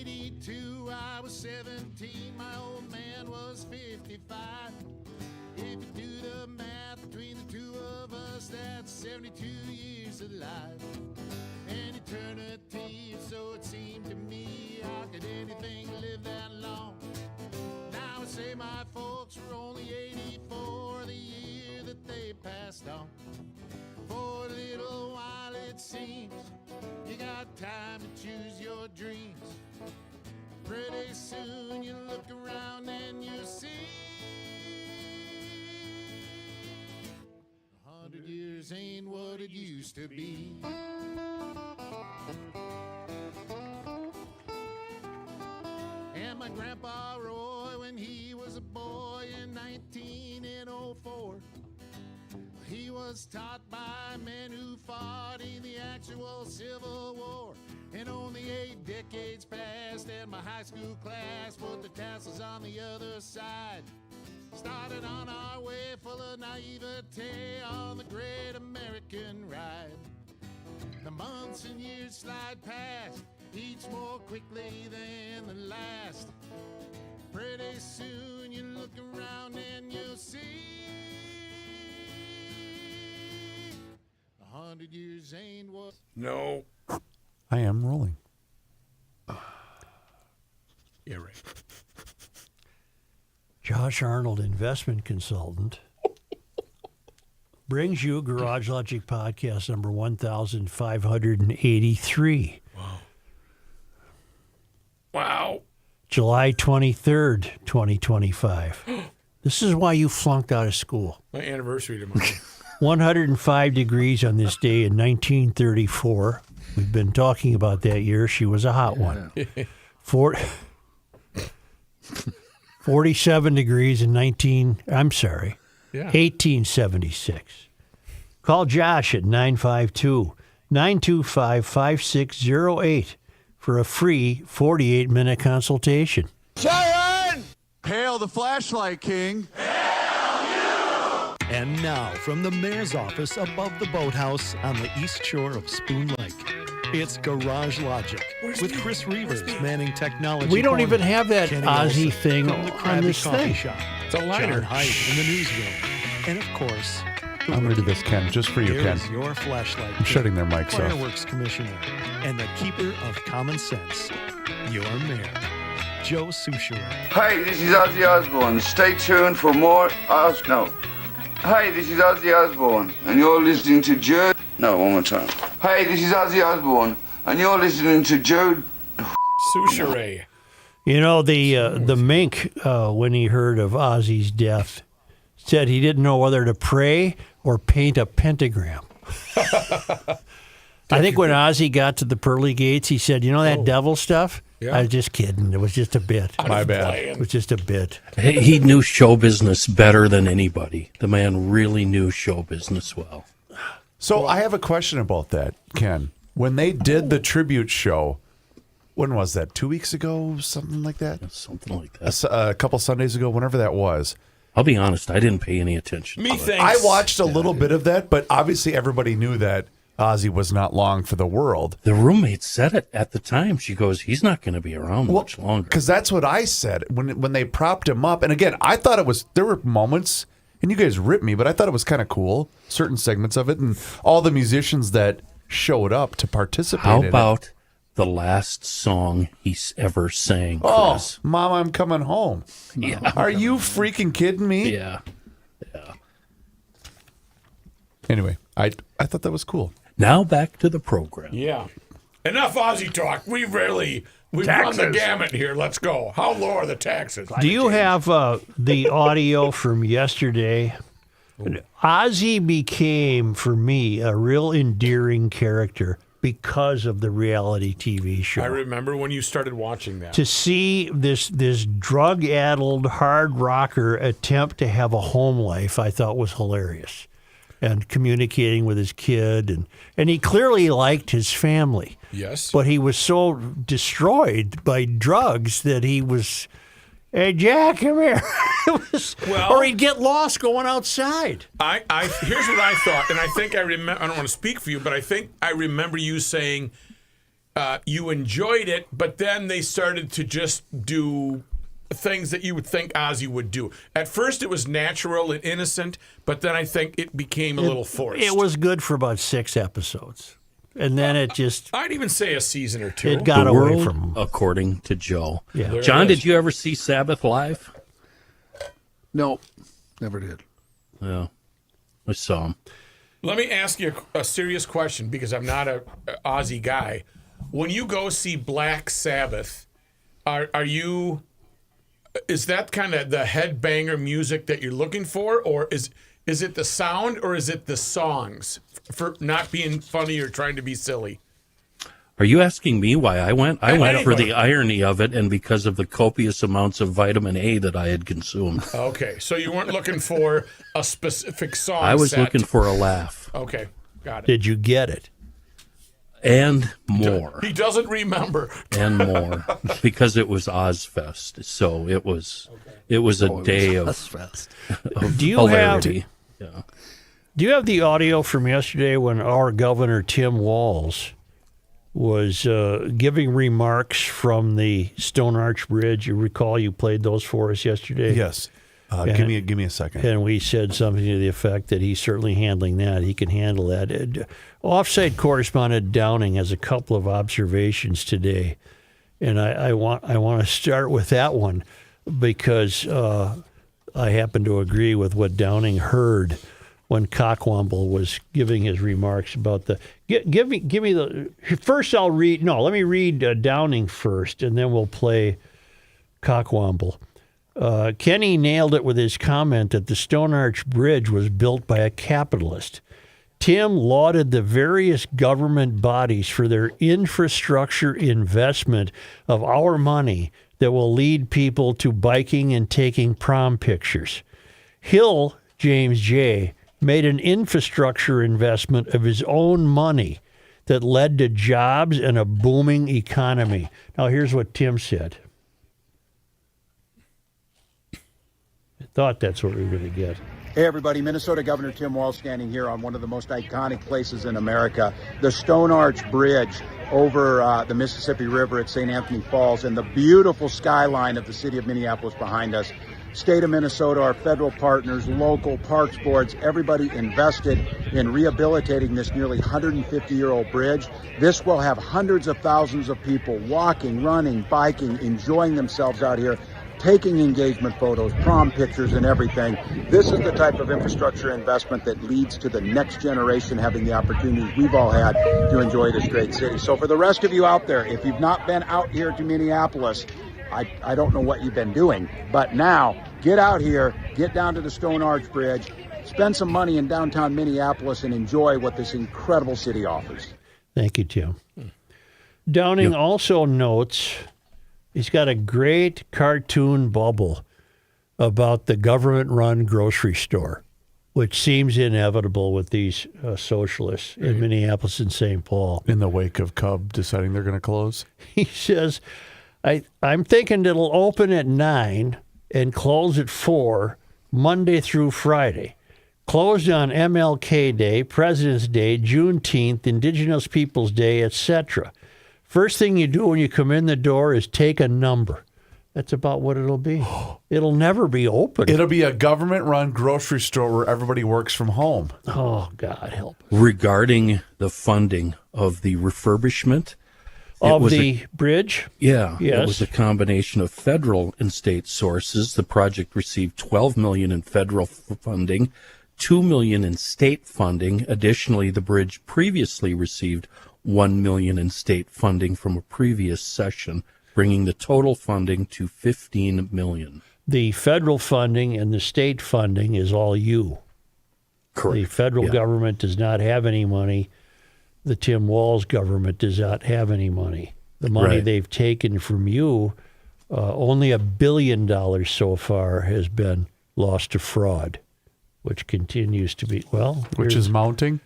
82, I was 17, my old man was 55. If you do the math between the two of us, that's 72 years of life. An eternity, so it seemed to me. How could anything live that long? Now I say my folks were only 84 the year that they passed on. For a little while it seems you got time to choose your dreams. Pretty soon you look around and you see 100 years ain't what it used to be. And my grandpa Roy, when he was a boy in 1904, he was taught by men who fought in the actual Civil War. And only 8 decades passed and my high school class put the tassels on the other side. Started on our way full of naivete on the great American ride. The months and years slide past, each more quickly than the last. Pretty soon you look around and you'll see 100 years ain't what... No. I am rolling. Yeah, right. Josh Arnold, investment consultant, brings you Garage Logic Podcast number 1583. Wow. July 23rd, 2025. This is why you flunked out of school. My anniversary tomorrow. 105 degrees on this day in 1934. We've been talking about that year. She was a hot one. 47 degrees in 1876. Call Josh at 952-925-5608 for a free 48-minute consultation. Sharon! Hail the flashlight king. And now, from the mayor's office above the boathouse on the east shore of Spoon Lake, it's Garage Logic with Chris Reavers manning technology. We don't even have that Kenny Ozzy Olsen thing from the on Krabby this Coffee thing. Shop. It's a liner. John Hyde in the newsroom. And of course, I'm going to do this, Ken, just for you, Ken. here's your flashlight. I'm shutting their mics off. Fireworks Commissioner and the keeper of common sense, your mayor, Joe Souchere. Hi, this is Ozzy Osbourne. Stay tuned for more Hi, this is Ozzy Osbourne, and you're listening to Joe... No, one more time. Hi, this is Ozzy Osbourne, and you're listening to Joe... Souchere. You know, the mink, when he heard of Ozzy's death, said he didn't know whether to pray or paint a pentagram. I think when Ozzy got to the pearly gates, he said, you know that devil stuff? Yeah. I was just kidding. It was just a bit. My bad. It was just a bit. He knew show business better than anybody. The man really knew show business well. So I have a question about that, Ken. When they did the tribute show, when was that? 2 weeks ago? Something like that? Something like that. A couple Sundays ago, whenever that was. I'll be honest, I didn't pay any attention to it. Methinks. I watched a little bit of that, but obviously everybody knew that Ozzy was not long for the world. The roommate said it at the time. She goes, he's not going to be around much longer. Because that's what I said when they propped him up. And again, I thought there were moments, and you guys ripped me, but I thought it was kind of cool, certain segments of it, and all the musicians that showed up to participate How in about the last song he ever sang, Oh, Chris? Mom, I'm coming home. Yeah. Are you freaking kidding me? Yeah. Anyway, I thought that was cool. Now back to the program. Yeah. Enough Aussie talk. We've run the gamut here. Let's go. How low are the taxes? Do you have the audio from yesterday? Ozzy became, for me, a real endearing character because of the reality TV show. I remember when you started watching that. To see this drug-addled hard rocker attempt to have a home life, I thought was hilarious. And communicating with his kid. And he clearly liked his family. Yes. But he was so destroyed by drugs that he was, hey, Jack, come here. Or he'd get lost going outside. Here's what I thought, and I think I remember, I don't want to speak for you, but I think I remember you saying you enjoyed it, but then they started to just do things that you would think Ozzy would do. At first, it was natural and innocent, but then I think it became a little forced. It was good for about 6 episodes. And then it just... I'd even say a season or two. It got The away world, from him. according to Joe. Yeah. John, did you ever see Sabbath live? No, never did. Yeah, I saw him. Let me ask you a serious question, because I'm not a Ozzy guy. When you go see Black Sabbath, are you... Is that kind of the headbanger music that you're looking for, or is it the sound, or is it the songs for not being funny or trying to be silly? Are you asking me why I went? I went for Anybody. the irony of it and because of the copious amounts of vitamin A that I had consumed. Okay, so you weren't looking for a specific song. I was set. looking for a laugh Okay, got it. Did you get it? and more. He doesn't remember. And more because it was Ozfest. So it was a day of Do you hilarity. Do you have the audio from yesterday when our governor, Tim Walz, was giving remarks from the Stone Arch Bridge? You recall you played those for us yesterday? Yes. Give me a second. And we said something to the effect that he's certainly handling that. He can handle that. Offsite correspondent Downing has a couple of observations today, and I want to start with that one because I happen to agree with what Downing heard when Cockwomble was giving his remarks about the. Give me the first. I'll read. No, let me read Downing first, and then we'll play Cockwomble. Kenny nailed it with his comment that the Stone Arch Bridge was built by a capitalist. Tim lauded the various government bodies for their infrastructure investment of our money that will lead people to biking and taking prom pictures. Hill, James J., made an infrastructure investment of his own money that led to jobs and a booming economy. Now, here's what Tim said. I thought that's what we were going to get. Hey everybody, Minnesota Governor Tim Walz standing here on one of the most iconic places in America, the Stone Arch Bridge over the Mississippi River at St. Anthony Falls, and the beautiful skyline of the city of Minneapolis behind us. State of Minnesota, our federal partners, local parks boards, everybody invested in rehabilitating this nearly 150-year-old bridge. This will have hundreds of thousands of people walking, running, biking, enjoying themselves out here, taking engagement photos, prom pictures, and everything. This is the type of infrastructure investment that leads to the next generation having the opportunities we've all had to enjoy this great city. So for the rest of you out there, if you've not been out here to Minneapolis, I don't know what you've been doing, but now get out here, get down to the Stone Arch Bridge, spend some money in downtown Minneapolis, and enjoy what this incredible city offers. Thank you, Tim. Downing also notes he's got a great cartoon bubble about the government-run grocery store, which seems inevitable with these socialists in Minneapolis and St. Paul. In the wake of Cub deciding they're going to close? He says, I'm thinking it'll open at 9 and close at 4, Monday through Friday. Closed on MLK Day, President's Day, Juneteenth, Indigenous Peoples Day, etc. First thing you do when you come in the door is take a number. That's about what it'll be. It'll never be open. It'll be a government-run grocery store where everybody works from home. Oh, God help us. Regarding the funding of the refurbishment Of the bridge? Yeah, Yes. It was a combination of federal and state sources. The project received $12 million in federal funding, $2 million in state funding. Additionally, the bridge previously received $1 million in state funding from a previous session, bringing the total funding to $15 million. The federal funding and the state funding is all you. Correct. The federal government does not have any money. The Tim Walz government does not have any money. The money they've taken from you, only $1 billion so far has been lost to fraud, which continues to be, Which is mounting?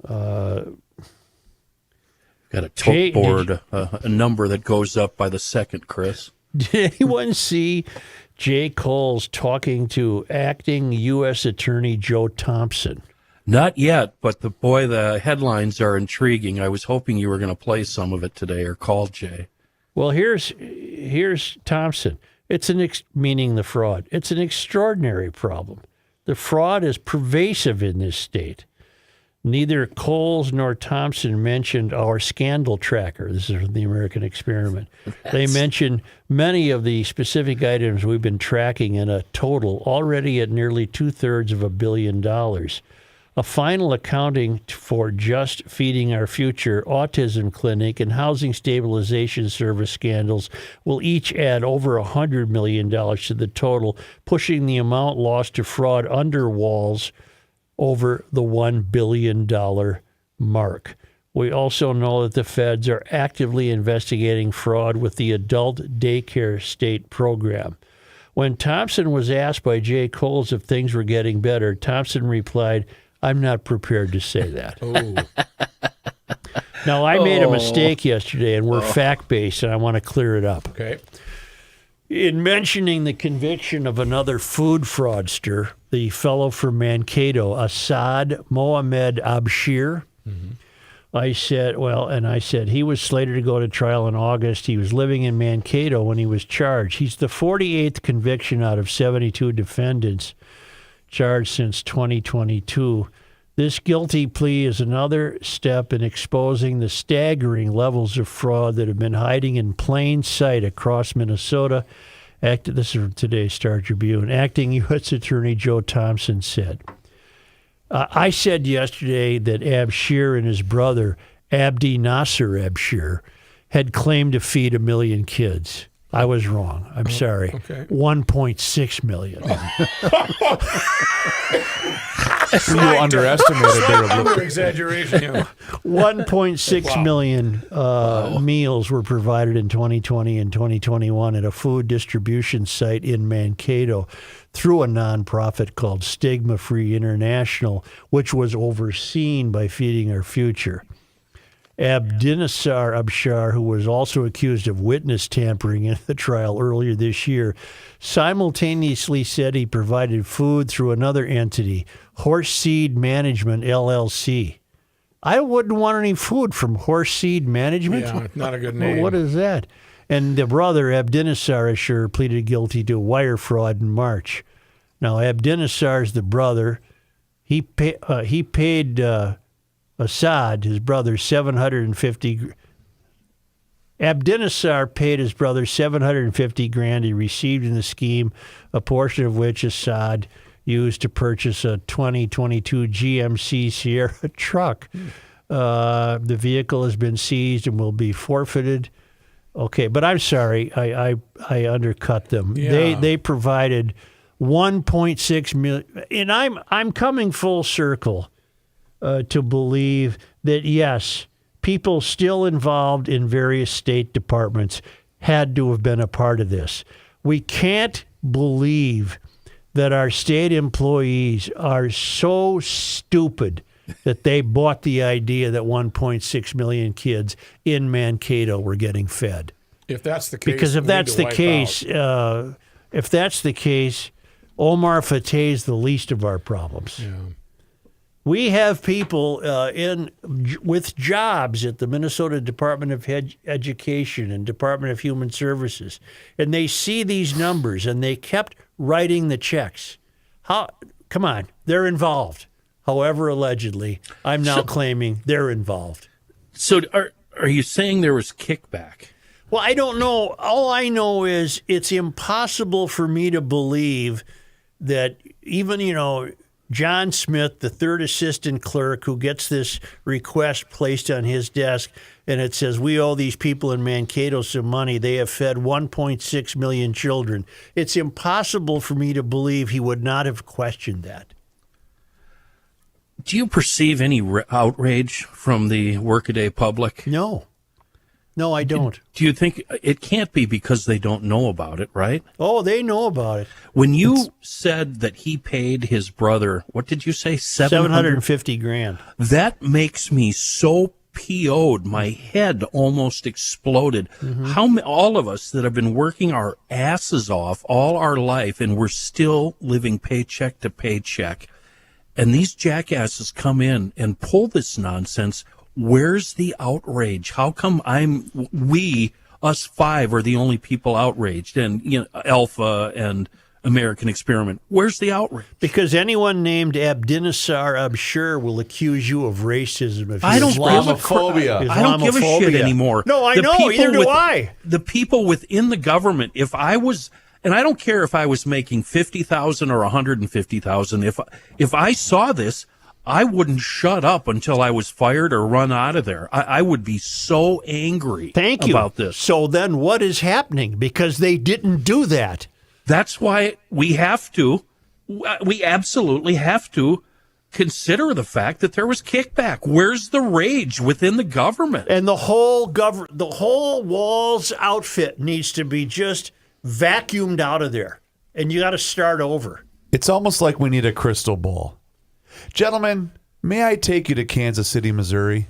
Got a tote board, a number that goes up by the second, Chris. Did anyone see Jay Coles talking to acting U.S. Attorney Joe Thompson? Not yet, but the headlines are intriguing. I was hoping you were going to play some of it today or call Jay. Well, here's Thompson. It's meaning the fraud. It's an extraordinary problem. The fraud is pervasive in this state. Neither Coles nor Thompson mentioned our scandal tracker. This is from the American Experiment. They mentioned many of the specific items we've been tracking in a total already at nearly 2/3 of $1 billion. A final accounting for just feeding our future, autism clinic, and housing stabilization service scandals will each add over $100 million to the total, pushing the amount lost to fraud under walls over the $1 billion mark. We also know that the feds are actively investigating fraud with the adult daycare state program. When Thompson was asked by Jay Coles if things were getting better, Thompson replied, "I'm not prepared to say that." Now, I made a mistake yesterday, and we're fact-based, and I want to clear it up. Okay. In mentioning the conviction of another food fraudster, the fellow from Mankato, Assad Mohamed Abshir, I said he was slated to go to trial in August. He was living in Mankato when he was charged. He's the 48th conviction out of 72 defendants charged since 2022. This guilty plea is another step in exposing the staggering levels of fraud that have been hiding in plain sight across Minnesota. This is from today's Star Tribune. Acting U.S. Attorney Joe Thompson said, I said yesterday that Abshir and his brother, Abdi Nasser Abshir, had claimed to feed 1 million kids. I was wrong. I'm sorry. Okay. 1.6 million. You underestimated their Under exaggeration. Yeah. 1.6 million meals were provided in 2020 and 2021 at a food distribution site in Mankato through a nonprofit called Stigma Free International, which was overseen by Feeding Our Future. Abdinasar Abshar, who was also accused of witness tampering in the trial earlier this year, simultaneously said he provided food through another entity, Horse Seed Management, LLC. I wouldn't want any food from Horse Seed Management. Yeah, not a good name. What is that? And the brother, Abdinasar Ashur, pleaded guilty to wire fraud in March. Now, Abdinasar's the brother. He paid Assad, his brother, $750. Abdinasar paid his brother $750,000 he received in the scheme, a portion of which Assad used to purchase a 2022 GMC Sierra truck. The vehicle has been seized and will be forfeited. Okay, but I'm sorry, I undercut them. Yeah. They provided 1.6 million, and I'm coming full circle to believe that, yes, people still involved in various state departments had to have been a part of this. We can't believe that our state employees are so stupid that they bought the idea that 1.6 million kids in Mankato were getting fed. If that's the case, Because if that's the case, Omar Fateh is the least of our problems. Yeah. We have people with jobs at the Minnesota Department of Education and Department of Human Services, and they see these numbers, and they kept writing the checks. Come on, they're involved. However, allegedly, I'm now claiming they're involved. So are you saying there was kickback? Well, I don't know. All I know is it's impossible for me to believe that even, John Smith, the third assistant clerk who gets this request placed on his desk, and it says, we owe these people in Mankato some money. They have fed 1.6 million children. It's impossible for me to believe he would not have questioned that. Do you perceive any outrage from the workaday public? No, I don't. Do you think it can't be because they don't know about it, right? Oh, they know about it. When you said that he paid his brother, what did you say? $750,000. That makes me so PO'd. My head almost exploded. Mm-hmm. All of us that have been working our asses off all our life and we're still living paycheck to paycheck. and these jackasses come in and pull this nonsense. Where's the outrage? How come us five are the only people outraged, and Alpha and American Experiment? Where's the outrage? Because anyone named Abdinesar Abshir will accuse you of racism. If I don't Islamophobia. I don't give a shit anymore. No, I know. Either do I. The people within the government, if I was, and I don't care if I was making 50,000 or 150,000, if I saw this, I wouldn't shut up until I was fired or run out of there. I would be so angry about this. So then what is happening? Because they didn't do that. That's why we absolutely have to consider the fact that there was kickback. Where's the rage within the government? And the whole Walls outfit needs to be just vacuumed out of there. And you got to start over. It's almost like we need a crystal ball. Gentlemen, may I take you to Kansas City, Missouri?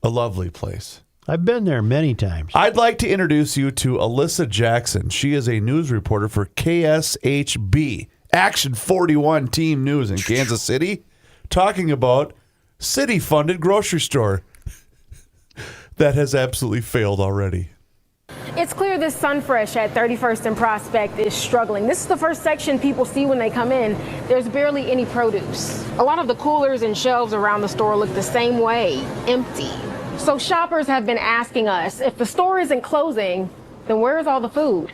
A lovely place. I've been there many times. I'd like to introduce you to Alyssa Jackson. She is a news reporter for KSHB, Action 41 Team News in Kansas City, talking about city-funded grocery store that has absolutely failed already. It's clear this Sunfresh at 31st and Prospect is struggling. This is the first section people see when they come in. There's barely any produce. A lot of the coolers and shelves around the store look the same way, empty. So shoppers have been asking us, if the store isn't closing, then where's all the food?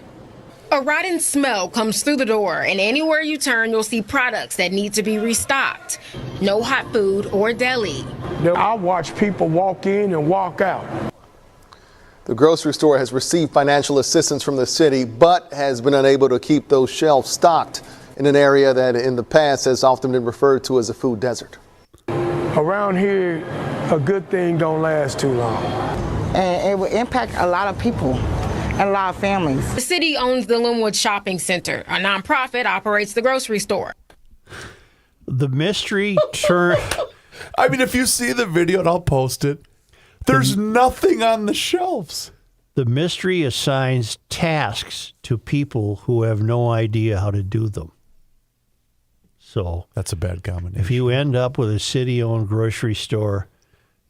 A rotten smell comes through the door, and anywhere you turn, you'll see products that need to be restocked. No hot food or deli. I watch people walk in and walk out. The grocery store has received financial assistance from the city, but has been unable to keep those shelves stocked in an area that in the past has often been referred to as a food desert. Around here, a good thing don't last too long. And it will impact a lot of people and a lot of families. The city owns the Linwood Shopping Center. A nonprofit operates the grocery store. The mystery turn. I mean, if you see the video, and I'll post it, there's nothing on the shelves. The mystery assigns tasks to people who have no idea how to do them. So that's a bad combination. If you end up with a city-owned grocery store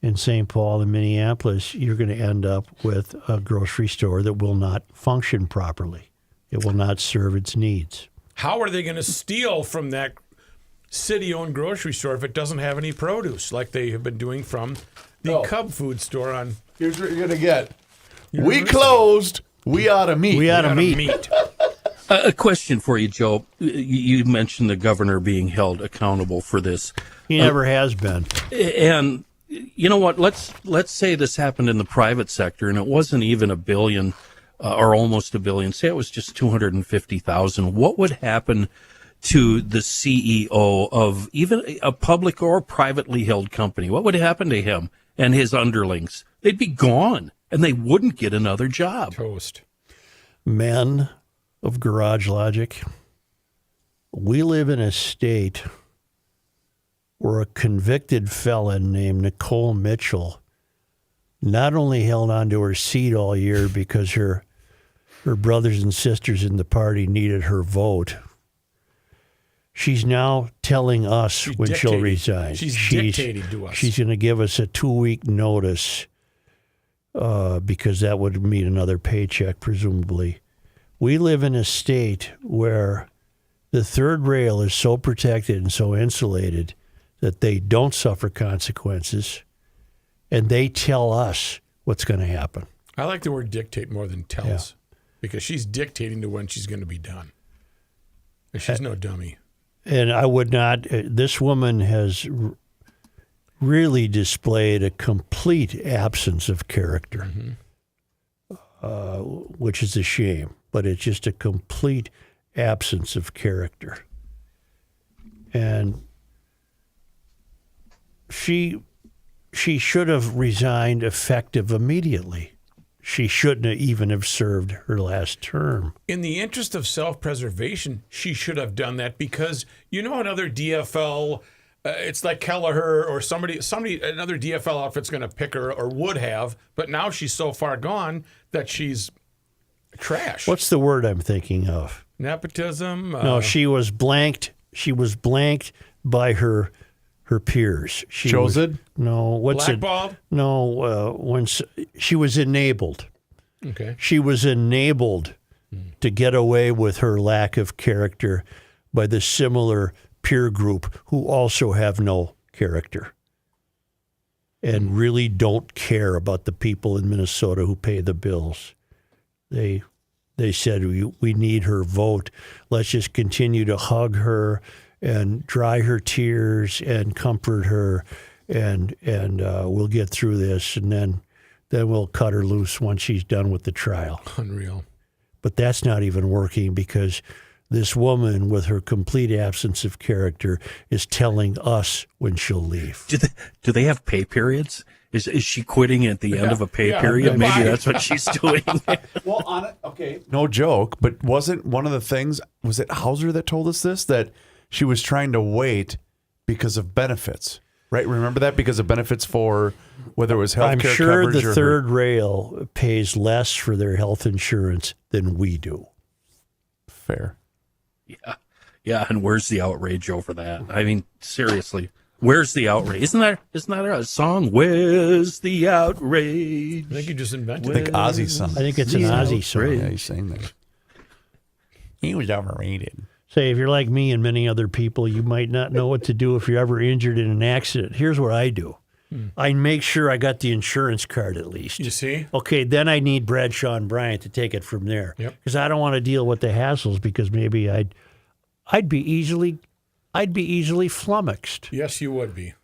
in St. Paul and Minneapolis, you're going to end up with a grocery store that will not function properly. It will not serve its needs. How are they going to steal from that city-owned grocery store if it doesn't have any produce, like they have been doing from the Cub Food store on? Here's what you're going to get. We closed. We ought to meet. We ought to meet. A question for you, Joe. You mentioned the governor being held accountable for this. He never has been. And you know what? Let's say this happened in the private sector, and it wasn't even $1 billion or almost $1 billion. Say it was just 250,000. What would happen to the CEO of even a public or privately held company? What would happen to him and his underlings? They'd be gone, and they wouldn't get another job. Toast. Men of Garage Logic, we live in a state where a convicted felon named Nicole Mitchell not only held on to her seat all year because her brothers and sisters in the party needed her vote. She's now telling us when she'll resign. She's dictating to us. She's going to give us a 2-week notice because that would mean another paycheck, presumably. We live in a state where the third rail is so protected and so insulated that they don't suffer consequences, and they tell us what's going to happen. I like the word dictate more than tells, because she's dictating to when she's going to be done. And she's no dummy. And I would not, this woman has really displayed a complete absence of character, which is a shame, but it's just a complete absence of character. And she should have resigned effective immediately. She shouldn't even have served her last term. In the interest of self-preservation, she should have done that, because you know another DFL, it's like Kelleher or somebody, another DFL outfit's going to pick her, or would have, but now she's so far gone that she's trash. What's the word I'm thinking of? Nepotism? No, she was blanked. She was blanked by her her peers. She Chosen? Blackballed? She was enabled. Okay. She was enabled to get away with her lack of character by the similar peer group who also have no character and really don't care about the people in Minnesota who pay the bills. They said, we need her vote. Let's just continue to hug her and dry her tears and comfort her, and we'll get through this, and then we'll cut her loose once she's done with the trial. Unreal. But that's not even working because this woman, with her complete absence of character, is telling us when she'll leave. Do they have pay periods? Is she quitting at the end of a pay period? Maybe that's what she's doing. Well, okay. No joke, but wasn't one of the things, was it Hauser that told us this, that she was trying to wait because of benefits, right? Remember that? Because of benefits for whether it was health care coverage. I'm sure the third rail pays less for their health insurance than we do. Fair. Yeah, and where's the outrage over that? I mean, seriously. Where's the outrage? Isn't that a song? Where's the outrage? I think you just invented it. I think Ozzy song. I think it's an Ozzy song. Yeah, he's saying that. He was overrated. Say, if you're like me and many other people, you might not know what to do if you're ever injured in an accident. Here's what I do. I make sure I got the insurance card at least. You see? Okay, then I need Bradshaw and Bryant to take it from there. Because I don't want to deal with the hassles because maybe I'd be easily flummoxed. Yes, you would be.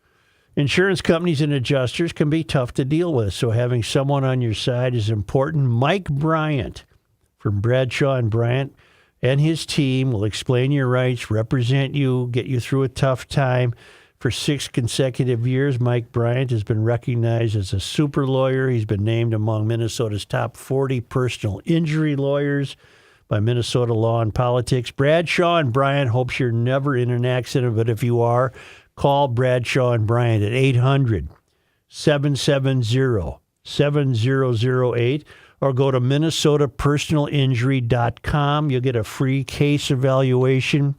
Insurance companies and adjusters can be tough to deal with, so having someone on your side is important. Mike Bryant from Bradshaw and Bryant and his team will explain your rights, represent you, get you through a tough time. For 6 consecutive years, Mike Bryant has been recognized as a super lawyer. He's been named among Minnesota's top 40 personal injury lawyers by Minnesota Law and Politics. Bradshaw and Bryant hopes you're never in an accident, but if you are, call Bradshaw and Bryant at 800-770-7008 or go to minnesotapersonalinjury.com. You'll get a free case evaluation.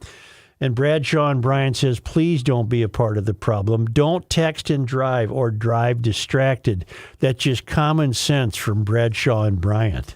And Bradshaw and Bryant says, please don't be a part of the problem. Don't text and drive or drive distracted. That's just common sense from Bradshaw and Bryant.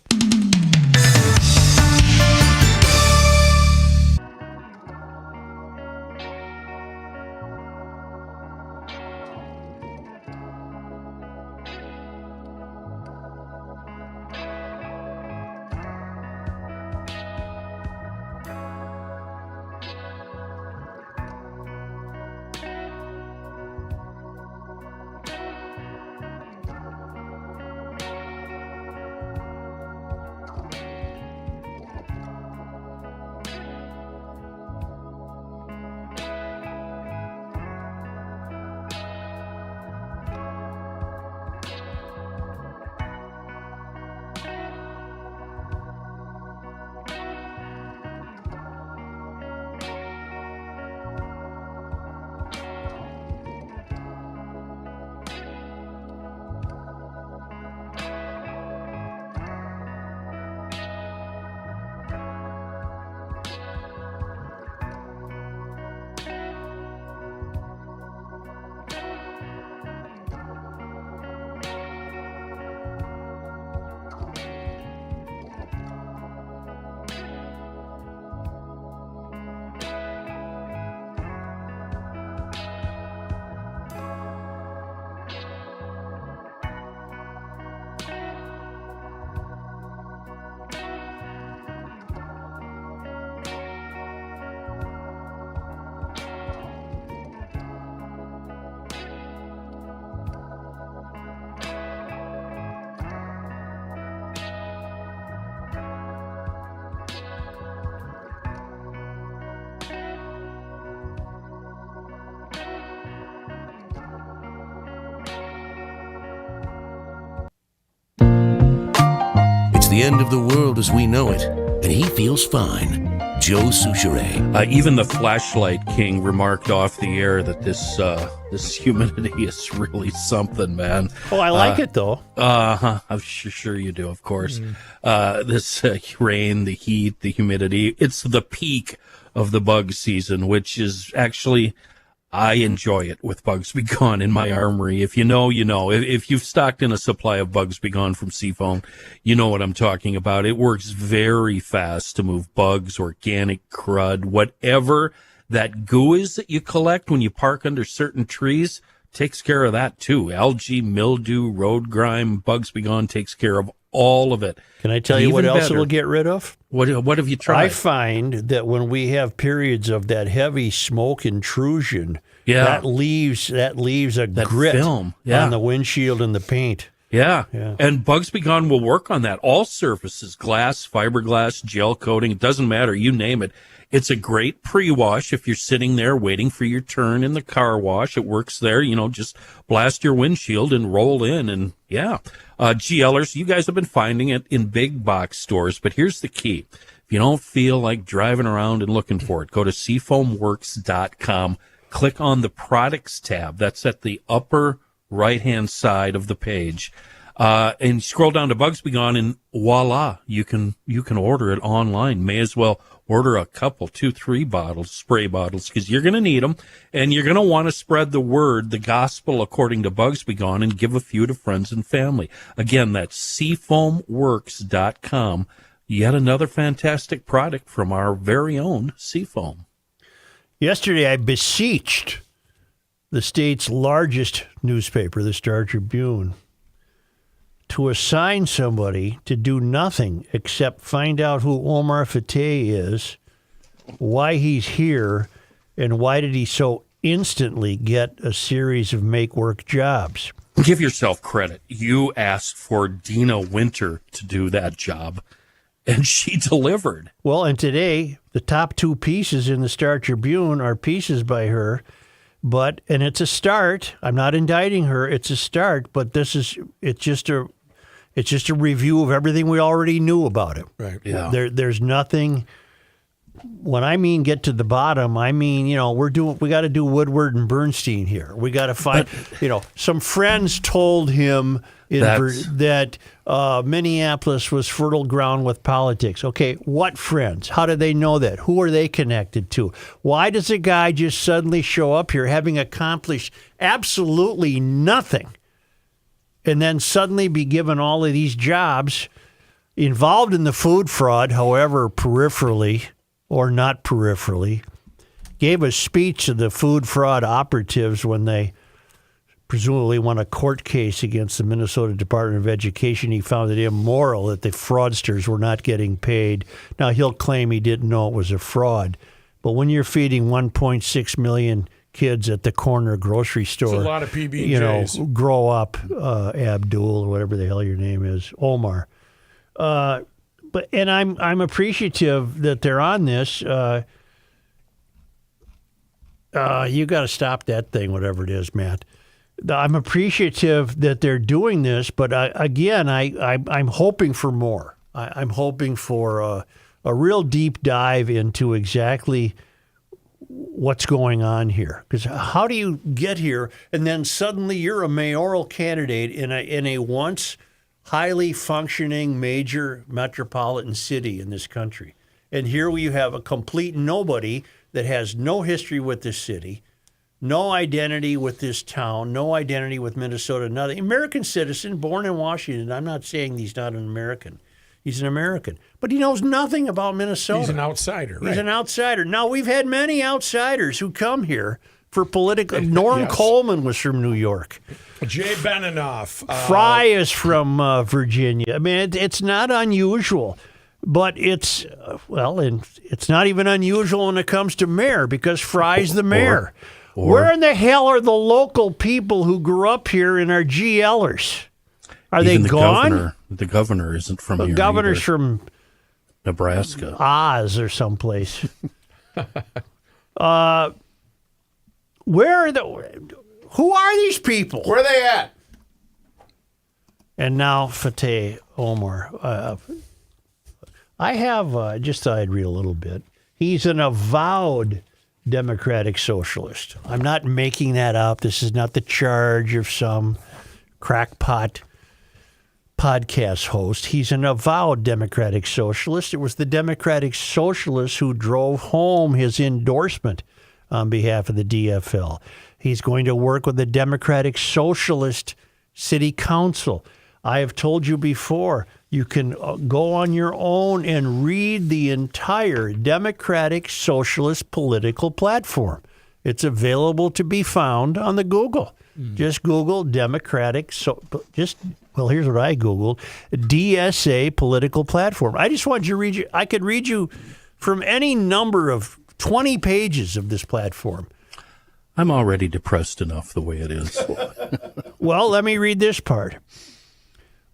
The end of the world as we know it, and he feels fine. Joe Souchere. Even the Flashlight King remarked off the air that this humidity is really something, man. Oh, I like it though. I'm sure you do, of course. This rain, the heat, the humidity, it's the peak of the bug season, which is actually I enjoy it with Bugs Be Gone in my armory. If you know, you know. If you've stocked in a supply of Bugs Be Gone from Seafoam, you know what I'm talking about. It works very fast to move bugs, organic crud, whatever that goo is that you collect when you park under certain trees. Takes care of that too. Algae, mildew, road grime, Bugs Be Gone takes care of all of it. Can I tell you what else it'll get rid of? What have you tried? I find that when we have periods of that heavy smoke intrusion, that leaves a grit film on the windshield and the paint. Yeah. And Bugs Be Gone will work on that. All surfaces, glass, fiberglass, gel coating, it doesn't matter. You name it. It's a great pre-wash if you're sitting there waiting for your turn in the car wash. It works there. Just blast your windshield and roll in. And GLers, you guys have been finding it in big box stores. But here's the key. If you don't feel like driving around and looking for it, go to seafoamworks.com. Click on the products tab. That's at the upper right-hand side of the page. And scroll down to Bugs Be Gone, and voila, you can order it online. May as well order a couple, 2, 3 bottles, spray bottles, because you're going to need them, and you're going to want to spread the word, the gospel according to Bugs Be Gone, and give a few to friends and family. Again, that's seafoamworks.com. Yet another fantastic product from our very own Seafoam. Yesterday, I beseeched the state's largest newspaper, the Star-Tribune, to assign somebody to do nothing except find out who Omar Fateh is, why he's here, and why did he so instantly get a series of make-work jobs. Give yourself credit. You asked for Dina Winter to do that job, and she delivered. Well, and today, the top 2 pieces in the Star-Tribune are pieces by her, and it's a start. I'm not indicting her. It's a start, but it's just a review of everything we already knew about it. Right. Yeah. There's nothing. When I mean get to the bottom, I mean, we got to do Woodward and Bernstein here. We got to find, some friends told him that Minneapolis was fertile ground with politics. Okay, what friends? How do they know that? Who are they connected to? Why does a guy just suddenly show up here having accomplished absolutely nothing and then suddenly be given all of these jobs involved in the food fraud, however peripherally or not peripherally, gave a speech to the food fraud operatives when they presumably won a court case against the Minnesota Department of Education. He found it immoral that the fraudsters were not getting paid. Now, he'll claim he didn't know it was a fraud. But when you're feeding 1.6 million kids at the corner grocery store, it's a lot of PB&Js. Grow up, Abdul, or whatever the hell your name is, Omar. And I'm appreciative that they're on this. You got to stop that thing, whatever it is, Matt. I'm appreciative that they're doing this, but I'm hoping for more. I'm hoping for a real deep dive into exactly what's going on here. Because how do you get here and then suddenly you're a mayoral candidate in a once highly functioning major metropolitan city in this country? And here you have a complete nobody that has no history with this city, no identity with this town, no identity with Minnesota, nothing. American citizen, born in Washington. I'm not saying he's not an American. He's an American. But he knows nothing about Minnesota. He's an outsider, right? He's an outsider. Now, we've had many outsiders who come here for political. Norm Coleman was from New York. Jay Beninoff. Fry is from Virginia. I mean, it's not unusual. But it's not even unusual when it comes to mayor, because Fry's the mayor. Where in the hell are the local people who grew up here and are GLers? Are they gone? The governor isn't from here. The governor's either. from Nebraska. Oz or someplace. Who are these people? Where are they at? And now Fateh Omar. I just thought I'd read a little bit. He's an avowed Democratic socialist. I'm not making that up. This is not the charge of some crackpot podcast host. He's an avowed Democratic socialist. It was the Democratic socialists who drove home his endorsement on behalf of the DFL. He's going to work with the Democratic Socialist City Council. I have told you before, you can go on your own and read the entire Democratic Socialist political platform. It's available to be found on the Google. Just Google Democratic, here's what I Googled, DSA political platform. I just want you to read you. I could read you from any number of 20 pages of this platform. I'm already depressed enough the way it is. Well, let me read this part.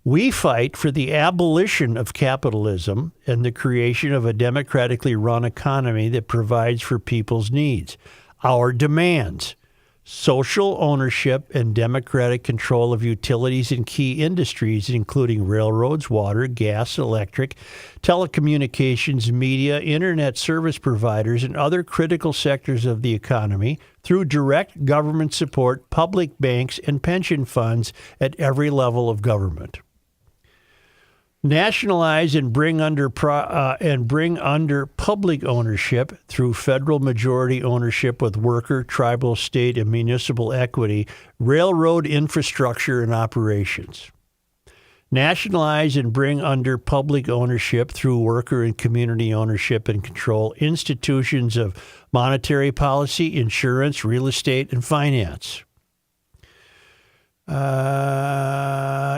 We fight for the abolition of capitalism and the creation of a democratically run economy that provides for people's needs. Our demands: social ownership and democratic control of utilities and key industries, including railroads, water, gas, electric, telecommunications, media, internet service providers, and other critical sectors of the economy through direct government support, public banks, and pension funds at every level of government. Nationalize and bring under public ownership through federal majority ownership with worker, tribal, state, and municipal equity, railroad infrastructure and operations. Nationalize and bring under public ownership through worker and community ownership and control institutions of monetary policy, insurance, real estate, and finance.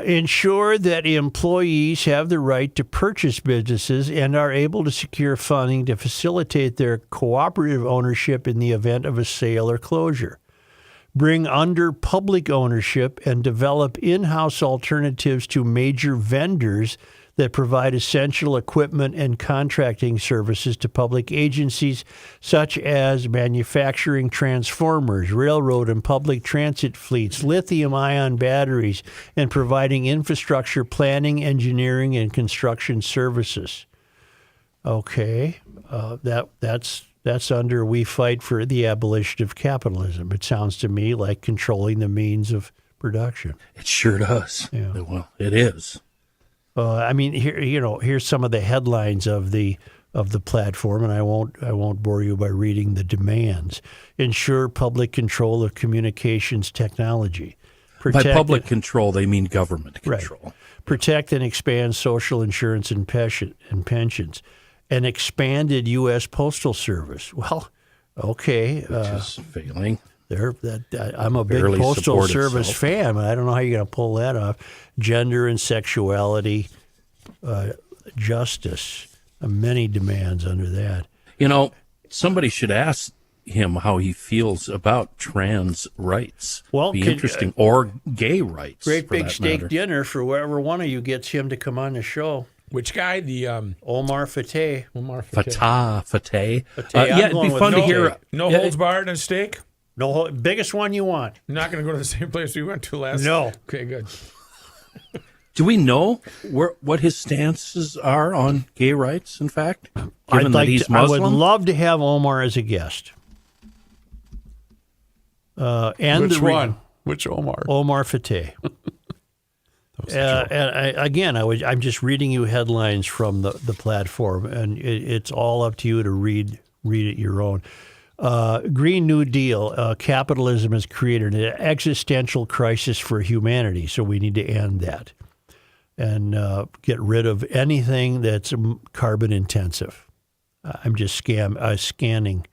Ensure that employees have the right to purchase businesses and are able to secure funding to facilitate their cooperative ownership in the event of a sale or closure. Bring under public ownership and develop in-house alternatives to major vendors that provide essential equipment and contracting services to public agencies such as manufacturing transformers, railroad and public transit fleets, lithium-ion batteries, and providing infrastructure planning, engineering, and construction services. Okay, that's under We Fight for the Abolition of Capitalism. It sounds to me like controlling the means of production. It sure does. Yeah. Well, it is. I mean, here's some of the headlines of the platform, and I won't bore you by reading the demands. Ensure public control of communications technology. By public control, they mean government control. Right. Protect and expand social insurance and pensions. An expanded U.S. Postal Service. Well, okay. Which is failing. I'm a big Postal Service fan, but I don't know how you're going to pull that off. Gender and sexuality, justice, many demands under that. Somebody should ask him how he feels about trans rights. Well, be interesting, or gay rights. Great big steak dinner for whoever one of you gets him to come on the show. Which guy? The Omar Fateh. Fateh. Yeah, it'd be fun to hear. No holds barred and steak. No, biggest one you want. You're not going to go to the same place we went to last. No. Okay, good. Do we know what his stances are on gay rights? In fact, given that he's Muslim, I would love to have Omar as a guest. And which one? Which Omar? Omar Fateh. I'm just reading you headlines from the platform, and it's all up to you to read it your own. Green New Deal, capitalism has created an existential crisis for humanity, so we need to end that and get rid of anything that's carbon intensive. I'm just scamming.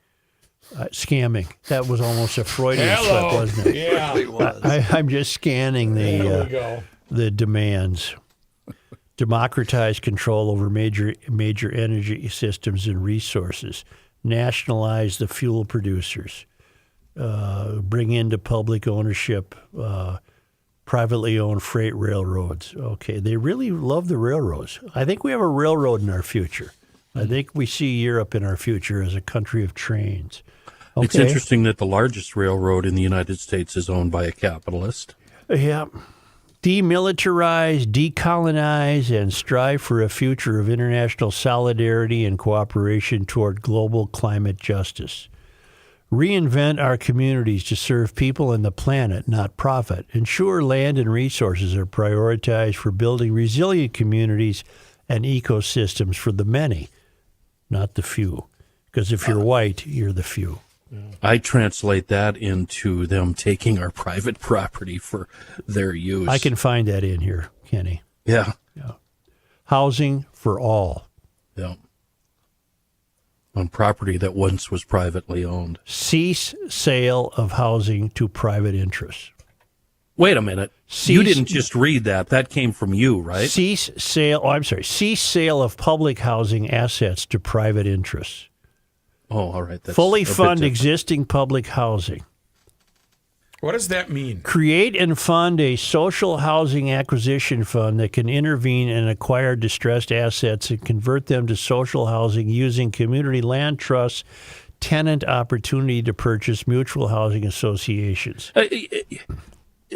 That was almost a Freudian slip, wasn't it? Yeah, it was. I'm just scanning the demands. Democratize control over major energy systems and resources. Nationalize the fuel producers. Bring into public ownership privately owned freight railroads. Okay, they really love the railroads. I think we have a railroad in our future. I think we see Europe in our future as a country of trains. Okay. It's interesting that the largest railroad in the United States is owned by a capitalist. Yeah. Demilitarize, decolonize, and strive for a future of international solidarity and cooperation toward global climate justice. Reinvent our communities to serve people and the planet, not profit. Ensure land and resources are prioritized for building resilient communities and ecosystems for the many, not the few. Because if you're white, you're the few. I translate that into them taking our private property for their use. I can find that in here, Kenny. Yeah. Housing for all. Yeah. On property that once was privately owned. Cease sale of housing to private interests. Wait a minute. You didn't just read that. That came from you, right? Cease sale of public housing assets to private interests. Oh, all right. That's Fully fund existing public housing. What does that mean? Create and fund a social housing acquisition fund that can intervene and acquire distressed assets and convert them to social housing using community land trusts, tenant opportunity to purchase, mutual housing associations.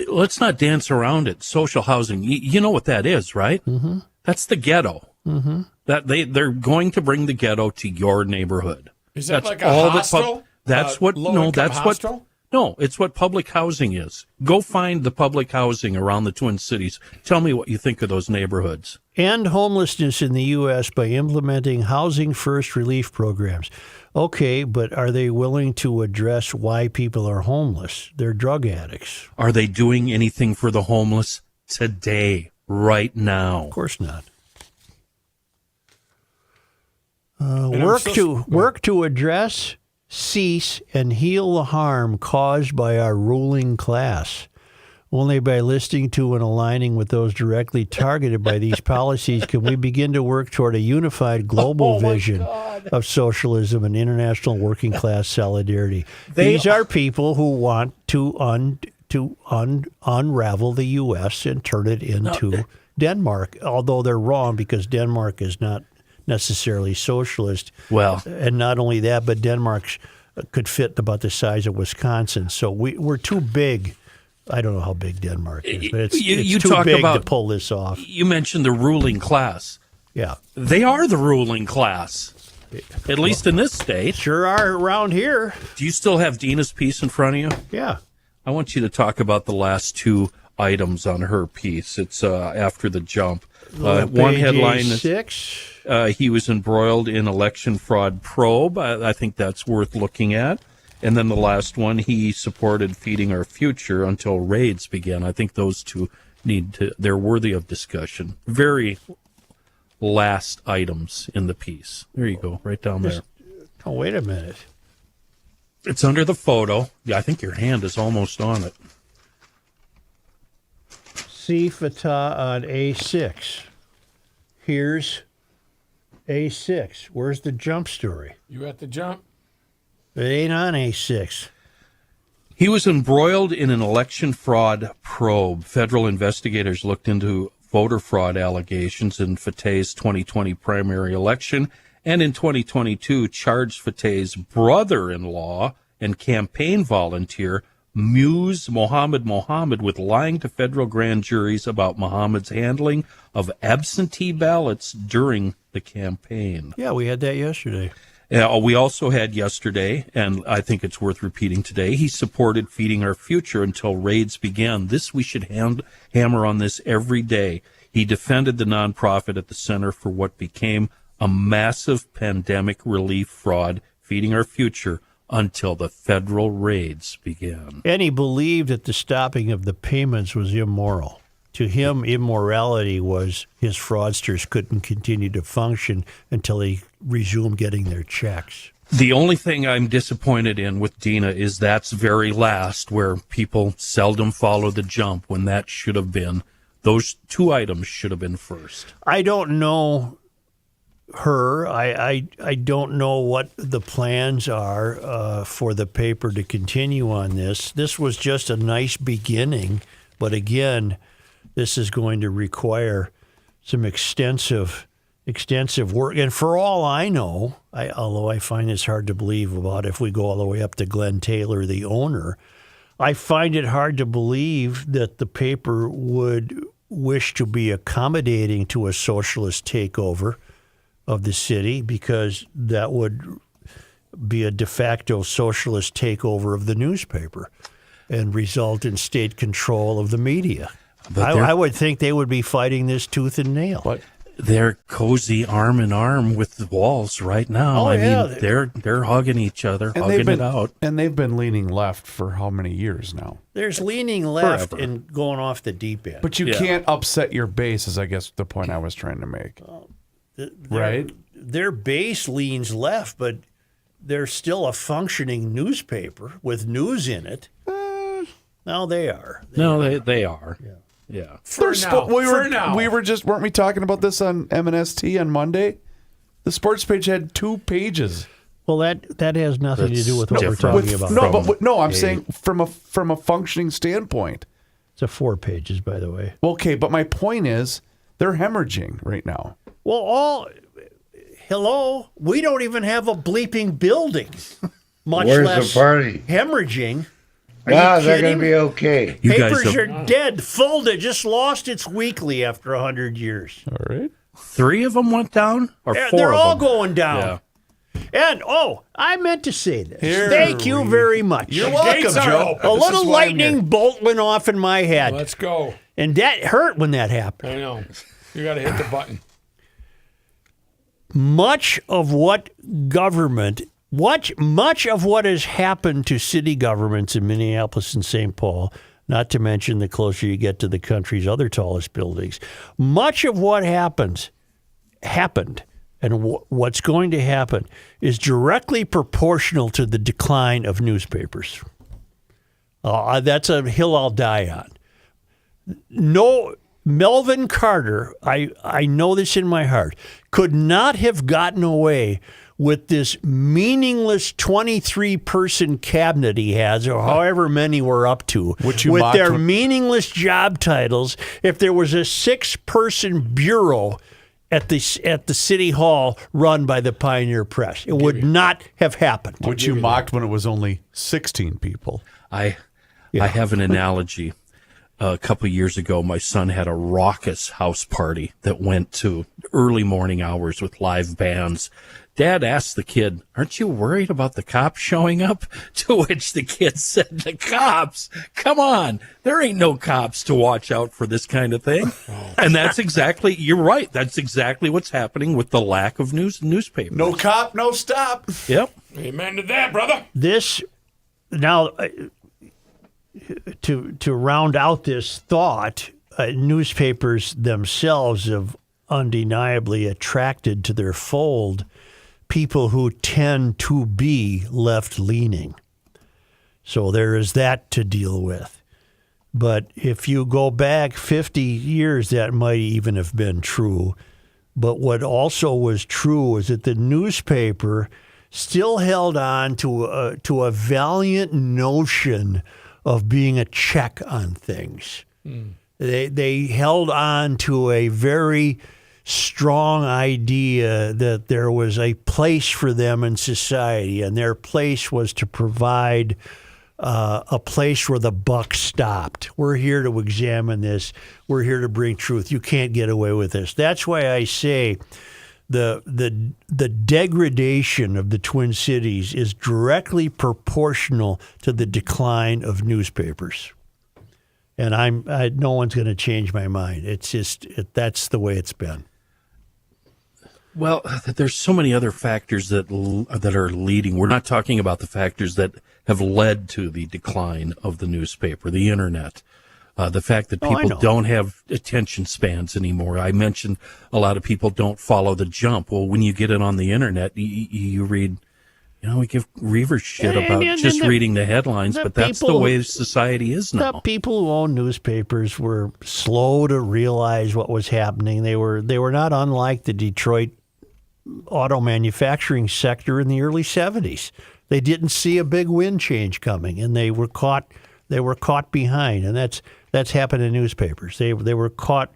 Let's not dance around it. Social housing, you know what that is, right? Mm-hmm. That's the ghetto. Mm-hmm. That they're going to bring the ghetto to your neighborhood. Is that that's like a hostel? That's what. No, that's hostel? what. No, it's what public housing is. Go find the public housing around the Twin Cities. Tell me what you think of those neighborhoods. End homelessness in the U.S. by implementing housing first relief programs. Okay, but are they willing to address why people are homeless? They're drug addicts. Are they doing anything for the homeless today, right now? Of course not. Work to address, cease, and heal the harm caused by our ruling class. Only by listening to and aligning with those directly targeted by these policies can we begin to work toward a unified global vision of socialism and international working class solidarity. These are people who want to unravel the U.S. and turn it into Denmark, although they're wrong because Denmark is not necessarily socialist. Well, and not only that, but Denmark could fit about the size of Wisconsin. So we're too big. I don't know how big Denmark is, but it's too big to pull this off. You mentioned the ruling class. Yeah. They are the ruling class, at least in this state. Sure are around here. Do you still have Dina's piece in front of you? Yeah. I want you to talk about the last two items on her piece. It's after the jump. One headline is 6. He was embroiled in election fraud probe. I think that's worth looking at. And then the last one, he supported feeding our future until raids began. I think those two they're worthy of discussion. Very last items in the piece. There you go, right down there. Oh, wait a minute. It's under the photo. Yeah, I think your hand is almost on it. See Fateh on A6. Here's A6. Where's the jump story? You at the jump? It ain't on A6. He was embroiled in an election fraud probe. Federal investigators looked into voter fraud allegations in Fateh's 2020 primary election, and in 2022 charged Fateh's brother-in-law and campaign volunteer, Muse Mohammed with lying to federal grand juries about Mohammed's handling of absentee ballots during the campaign. Yeah, we had that yesterday. We also had yesterday, and I think it's worth repeating today, he supported feeding our future until raids began. We should hammer on this every day. He defended the nonprofit at the center for what became a massive pandemic relief fraud, feeding our future, until the federal raids began. And he believed that the stopping of the payments was immoral. To him, immorality was his fraudsters couldn't continue to function until they resumed getting their checks. The only thing I'm disappointed in with Dina is that's very last, where people seldom follow the jump when that should have been. Those two items should have been first. I don't know her. I don't know what the plans are for the paper to continue on this. This was just a nice beginning, but again, this is going to require some extensive work. And for all I know, although I find this hard to believe about if we go all the way up to Glenn Taylor, the owner, I find it hard to believe that the paper would wish to be accommodating to a socialist takeover of the city, because that would be a de facto socialist takeover of the newspaper and result in state control of the media. I would think they would be fighting this tooth and nail. They're cozy arm in arm with the walls right now. Oh, I yeah. mean, they're hugging each other, And hugging it out. And they've been leaning left for how many years now? There's leaning left Forever. and going off the deep end. But you can't upset your base, is I guess the point I was trying to make. Right? Their base leans left, but they're still a functioning newspaper with news in it. Now they are. They are. Yeah. Weren't we talking about this on MNST on Monday? The sports page had 2 pages. Well, that has nothing to do with what we're talking about. I'm saying from a functioning standpoint. It's a 4 pages, by the way. Okay, but my point is they're hemorrhaging right now. Well, hello, we don't even have a bleeping building, much Where's less the party? hemorrhaging. No, they're going to be okay. Papers are dead, folded, just lost its weekly after 100 years. All right. 3 of them went down, or 4 They're of all them? going down. Yeah. And, I meant to say this. Thank you very much. You're welcome, Joe. A little lightning bolt went off in my head. Let's go. And that hurt when that happened. I know. You got to hit the button. Much of what has happened to city governments in Minneapolis and St. Paul, not to mention the closer you get to the country's other tallest buildings, much of what happened, and what's going to happen is directly proportional to the decline of newspapers. That's a hill I'll die on. No, Melvin Carter, I know this in my heart, could not have gotten away with this meaningless 23-person cabinet he has, or however many we're up to, with their meaningless job titles, if there was a 6-person bureau at the city hall run by the Pioneer Press. It would not have happened. Which you mocked when it was only 16 people. I have an analogy. A couple years ago, my son had a raucous house party that went to early morning hours with live bands. Dad asked the kid, "Aren't you worried about the cops showing up?" To which the kid said, "The cops? Come on. There ain't no cops to watch out for this kind of thing." And that's exactly, you're right. That's exactly what's happening with the lack of newspapers. No cop, no stop. Yep. Amen to that, brother. Now, to round out this thought, newspapers themselves have undeniably attracted to their fold people who tend to be left-leaning. So there is that to deal with. But if you go back 50 years, that might even have been true. But what also was true is that the newspaper still held on to a valiant notion of being a check on things. They held on to a very strong idea that there was a place for them in society, and their place was to provide a place where the buck stopped. We're here to examine this. We're here to bring truth. You can't get away with this. That's why I say the degradation of the Twin Cities is directly proportional to the decline of newspapers. And no one's going to change my mind. It's just that's the way it's been. Well, there's so many other factors that are leading. We're not talking about the factors that have led to the decline of the newspaper, the internet, the fact that people don't have attention spans anymore. I mentioned a lot of people don't follow the jump. Well, when you get it on the internet, you read, we give Reavers shit about just reading the headlines, but that's the way society is now. The people who own newspapers were slow to realize what was happening. They were not unlike the Detroit auto manufacturing sector in the early 70s. They didn't see a big wind change coming, and they were caught behind, and that's happened in newspapers. They were caught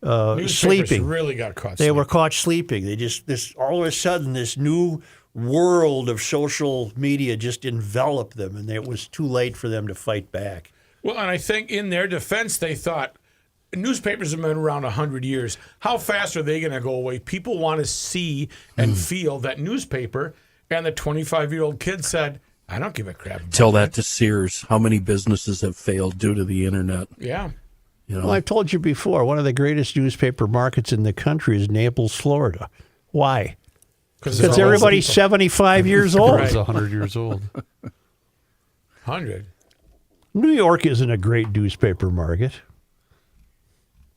sleeping. Really got caught. They were caught sleeping. They just all of a sudden this new world of social media just enveloped them, and it was too late for them to fight back. Well, and I think in their defense, they thought, newspapers have been around 100 years. How fast are they going to go away? People want to see and feel that newspaper. And the 25-year-old kid said, I don't give a crap. Tell that to Sears. How many businesses have failed due to the internet? Yeah. You know, Well, I've told you before, one of the greatest newspaper markets in the country is Naples, Florida. Why? Because everybody's 75 years old. It's 100 years old. 100. New York isn't a great newspaper market.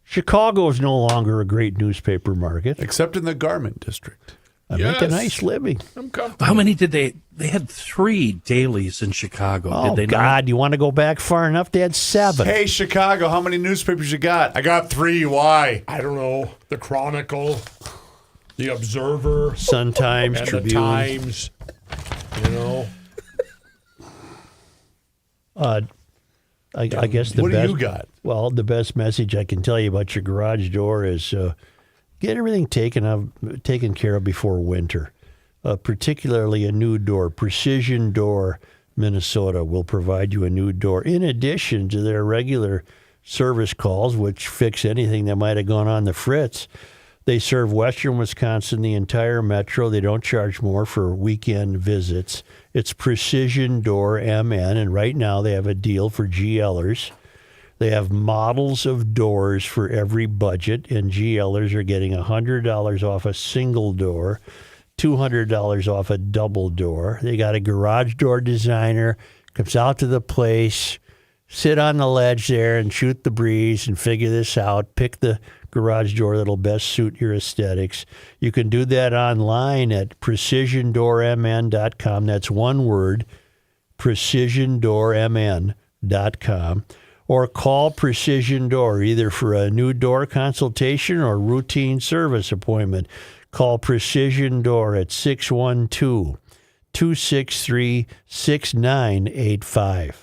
Chicago is no longer a great newspaper market. Except in the garment district. I make a nice living. I'm comfortable. how many did they had 3 dailies in Chicago. Oh, did they God, you want to go back far enough? They had 7. Hey, Chicago, how many newspapers you got? I got 3. Why? I don't know. The Chronicle, the Observer, Sun-Times, and Tribune. the Times. You know. I guess the What do best. you got? Well, the best message I can tell you about your garage door is get everything taken care of before winter. Particularly a new door. Precision Door Minnesota will provide you a new door in addition to their regular service calls, which fix anything that might have gone on the fritz. They serve western Wisconsin, the entire metro. They don't charge more for weekend visits. It's Precision Door MN, and right now they have a deal for GLers. They have models of doors for every budget, and GLers are getting $100 off a single door, $200 off a double door. They got a garage door designer, comes out to the place, sit on the ledge there and shoot the breeze and figure this out. Pick the garage door that'll best suit your aesthetics. You can do that online at precisiondoormn.com. That's one word, precisiondoormn.com. Or call Precision Door either for a new door consultation or routine service appointment. Call Precision Door at 612-263-6985.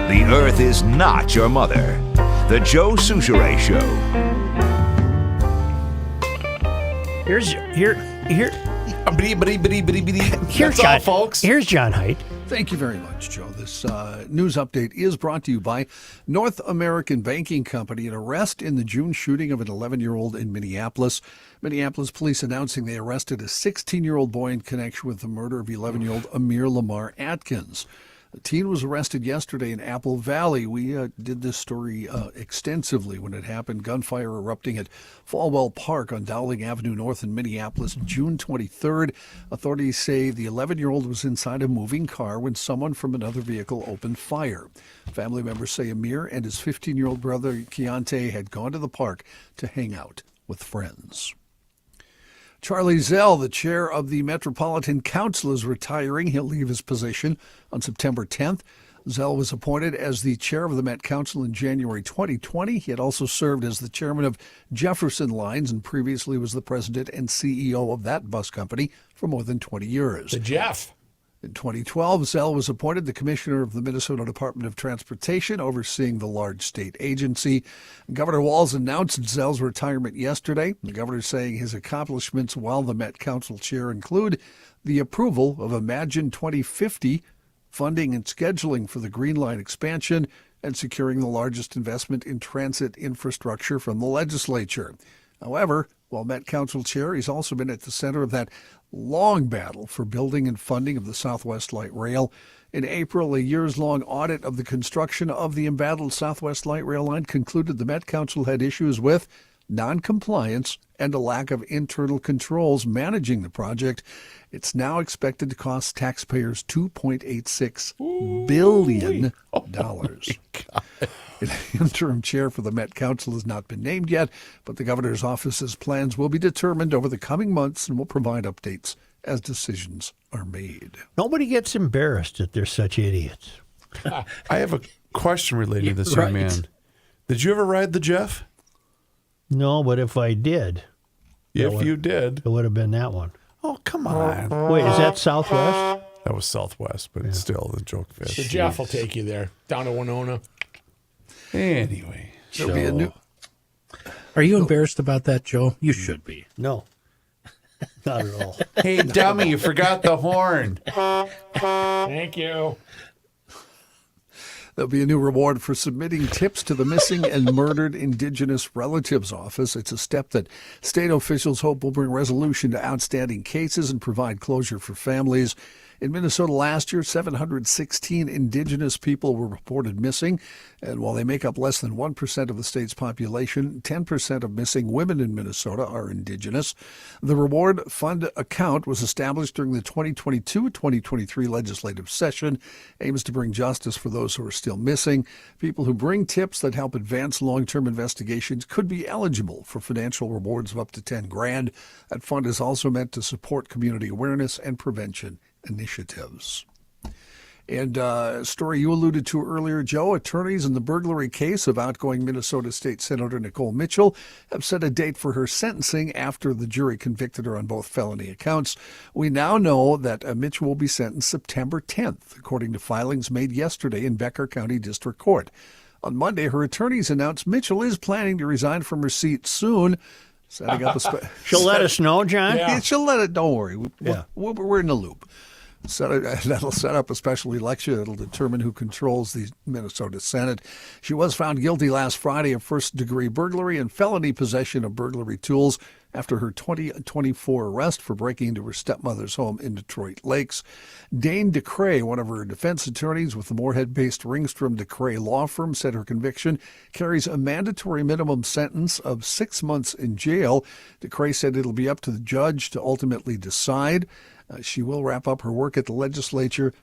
The Earth is not your mother. The Joe Souchere Show. Here's That's John, all, folks. Here's John Haidt. Thank you very much, Joe. This news update is brought to you by North American Banking Company. An arrest in the June shooting of an 11-year-old in Minneapolis. Minneapolis police announcing they arrested a 16-year-old boy in connection with the murder of 11-year-old Amir Lamar Atkins. The teen was arrested yesterday in Apple Valley. We did this story extensively when it happened. Gunfire erupting at Falwell Park on Dowling Avenue North in Minneapolis, June 23rd. Authorities say the 11-year-old was inside a moving car when someone from another vehicle opened fire. Family members say Amir and his 15-year-old brother Keontae had gone to the park to hang out with friends. Charlie Zell, the chair of the Metropolitan Council, is retiring. He'll leave his position on September 10th. Zell was appointed as the chair of the Met Council in January 2020. He had also served as the chairman of Jefferson Lines and previously was the president and CEO of that bus company for more than 20 years. The Jeff. In 2012, Zell was appointed the commissioner of the Minnesota Department of Transportation, overseeing the large state agency. Governor Walz announced Zell's retirement yesterday. The governor saying his accomplishments while the Met Council chair include the approval of Imagine 2050, funding and scheduling for the Green Line expansion, and securing the largest investment in transit infrastructure from the legislature. However, while Met Council chair, he's also been at the center of that long battle for building and funding of the Southwest Light Rail. In April, a years-long audit of the construction of the embattled Southwest Light Rail line concluded the Met Council had issues with non-compliance and a lack of internal controls managing the project. It's now expected to cost taxpayers $2.86 billion. An interim chair for the Met Council has not been named yet, but the governor's office's plans will be determined over the coming months and will provide updates as decisions are made. Nobody gets embarrassed that they're such idiots. I have a question related to this young man. Did you ever ride the Jeff? No, but if I did. You did. It would have been that one. Oh, come on. Wait, is that Southwest? That was Southwest, but still the joke fits. The Jeff will take you there, down to Winona. Anyway. There'll be a new... Are you embarrassed about that, Joe? You should be. No. Not at all. Hey, dummy, you forgot the horn. Thank you. There'll be a new reward for submitting tips to the Missing and Murdered Indigenous Relatives Office. It's a step that state officials hope will bring resolution to outstanding cases and provide closure for families. In Minnesota last year, 716 Indigenous people were reported missing. And while they make up less than 1% of the state's population, 10% of missing women in Minnesota are Indigenous. The reward fund account was established during the 2022-2023 legislative session, aims to bring justice for those who are still missing. People who bring tips that help advance long-term investigations could be eligible for financial rewards of up to $10,000. That fund is also meant to support community awareness and prevention initiatives. And a story you alluded to earlier, Joe, attorneys in the burglary case of outgoing Minnesota State Senator Nicole Mitchell have set a date for her sentencing after the jury convicted her on both felony accounts. We now know that Mitchell will be sentenced September 10th, according to filings made yesterday in Becker County District Court. On Monday, her attorneys announced Mitchell is planning to resign from her seat soon. Setting up She'll let us know, John? Yeah. She'll let it. Don't worry. We're in the loop. That'll set up a special election that'll determine who controls the Minnesota Senate. She was found guilty last Friday of first-degree burglary and felony possession of burglary tools after her 2024 arrest for breaking into her stepmother's home in Detroit Lakes. Dane DeCray, one of her defense attorneys with the Moorhead-based Ringstrom DeCray law firm, said her conviction carries a mandatory minimum sentence of 6 months in jail. DeCray said it'll be up to the judge to ultimately decide. She will wrap up her work at the legislature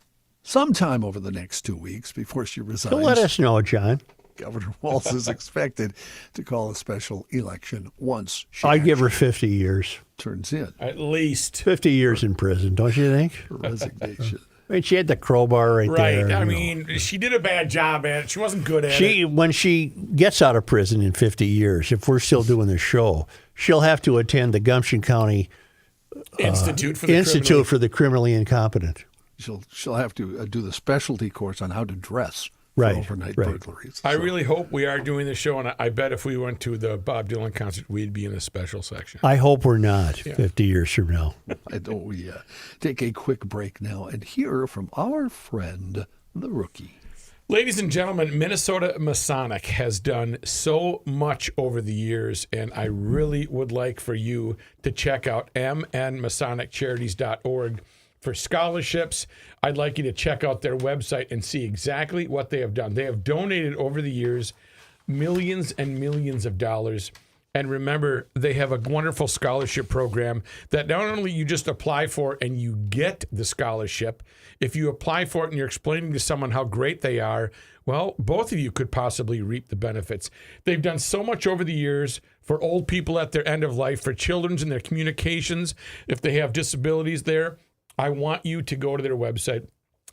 sometime over the next 2 weeks before she resigns. She'll let us know, John. Governor Walz is expected to call a special election once she I'd give her 50 years. turns in. At least 50 years in prison, don't you think? Her resignation. I mean, she had the crowbar right there. Right. I mean, she did a bad job at it. She wasn't good at it. When she gets out of prison in 50 years, if we're still doing the show, she'll have to attend the Gumption County Institute for the Criminally Incompetent. She'll have to do the specialty course on how to dress. Right, overnight right. burglaries. I really hope we are doing the show, and I bet if we went to the Bob Dylan concert, we'd be in a special section. I hope we're not 50 years from now. I don't we take a quick break now and hear from our friend, the Rookie. Ladies and gentlemen, Minnesota Masonic has done so much over the years, and I really would like for you to check out mnmasoniccharities.org for scholarships. I'd like you to check out their website and see exactly what they have done. They have donated over the years millions and millions of dollars. And remember, they have a wonderful scholarship program that not only you just apply for and you get the scholarship, if you apply for it and you're explaining to someone how great they are, well, both of you could possibly reap the benefits. They've done so much over the years for old people at their end of life, for children's and their communications, if they have disabilities there. I want you to go to their website,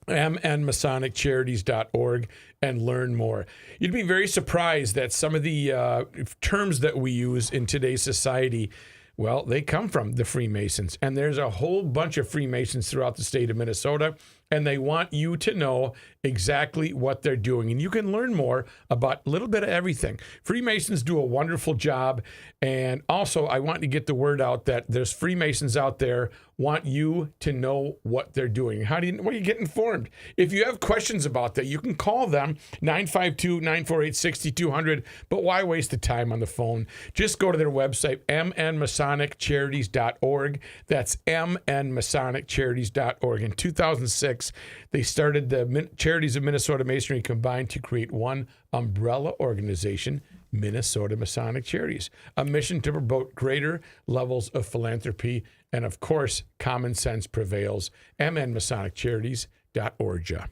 mnmasoniccharities.org, and learn more. You'd be very surprised that some of the terms that we use in today's society, well, they come from the Freemasons. And there's a whole bunch of Freemasons throughout the state of Minnesota, and they want you to know exactly what they're doing. And you can learn more about a little bit of everything. Freemasons do a wonderful job. And also, I want to get the word out that there's Freemasons out there want you to know what there doing. How do you get informed? If you have questions about that, you can call them 952-948-6200. But why waste the time on the phone? Just go to their website, mnmasoniccharities.org. That's mnmasoniccharities.org. In 2006, they started the Charities of Minnesota Masonry combined to create one umbrella organization, Minnesota Masonic Charities, a mission to promote greater levels of philanthropy. And of course, common sense prevails. mnmasoniccharities.org.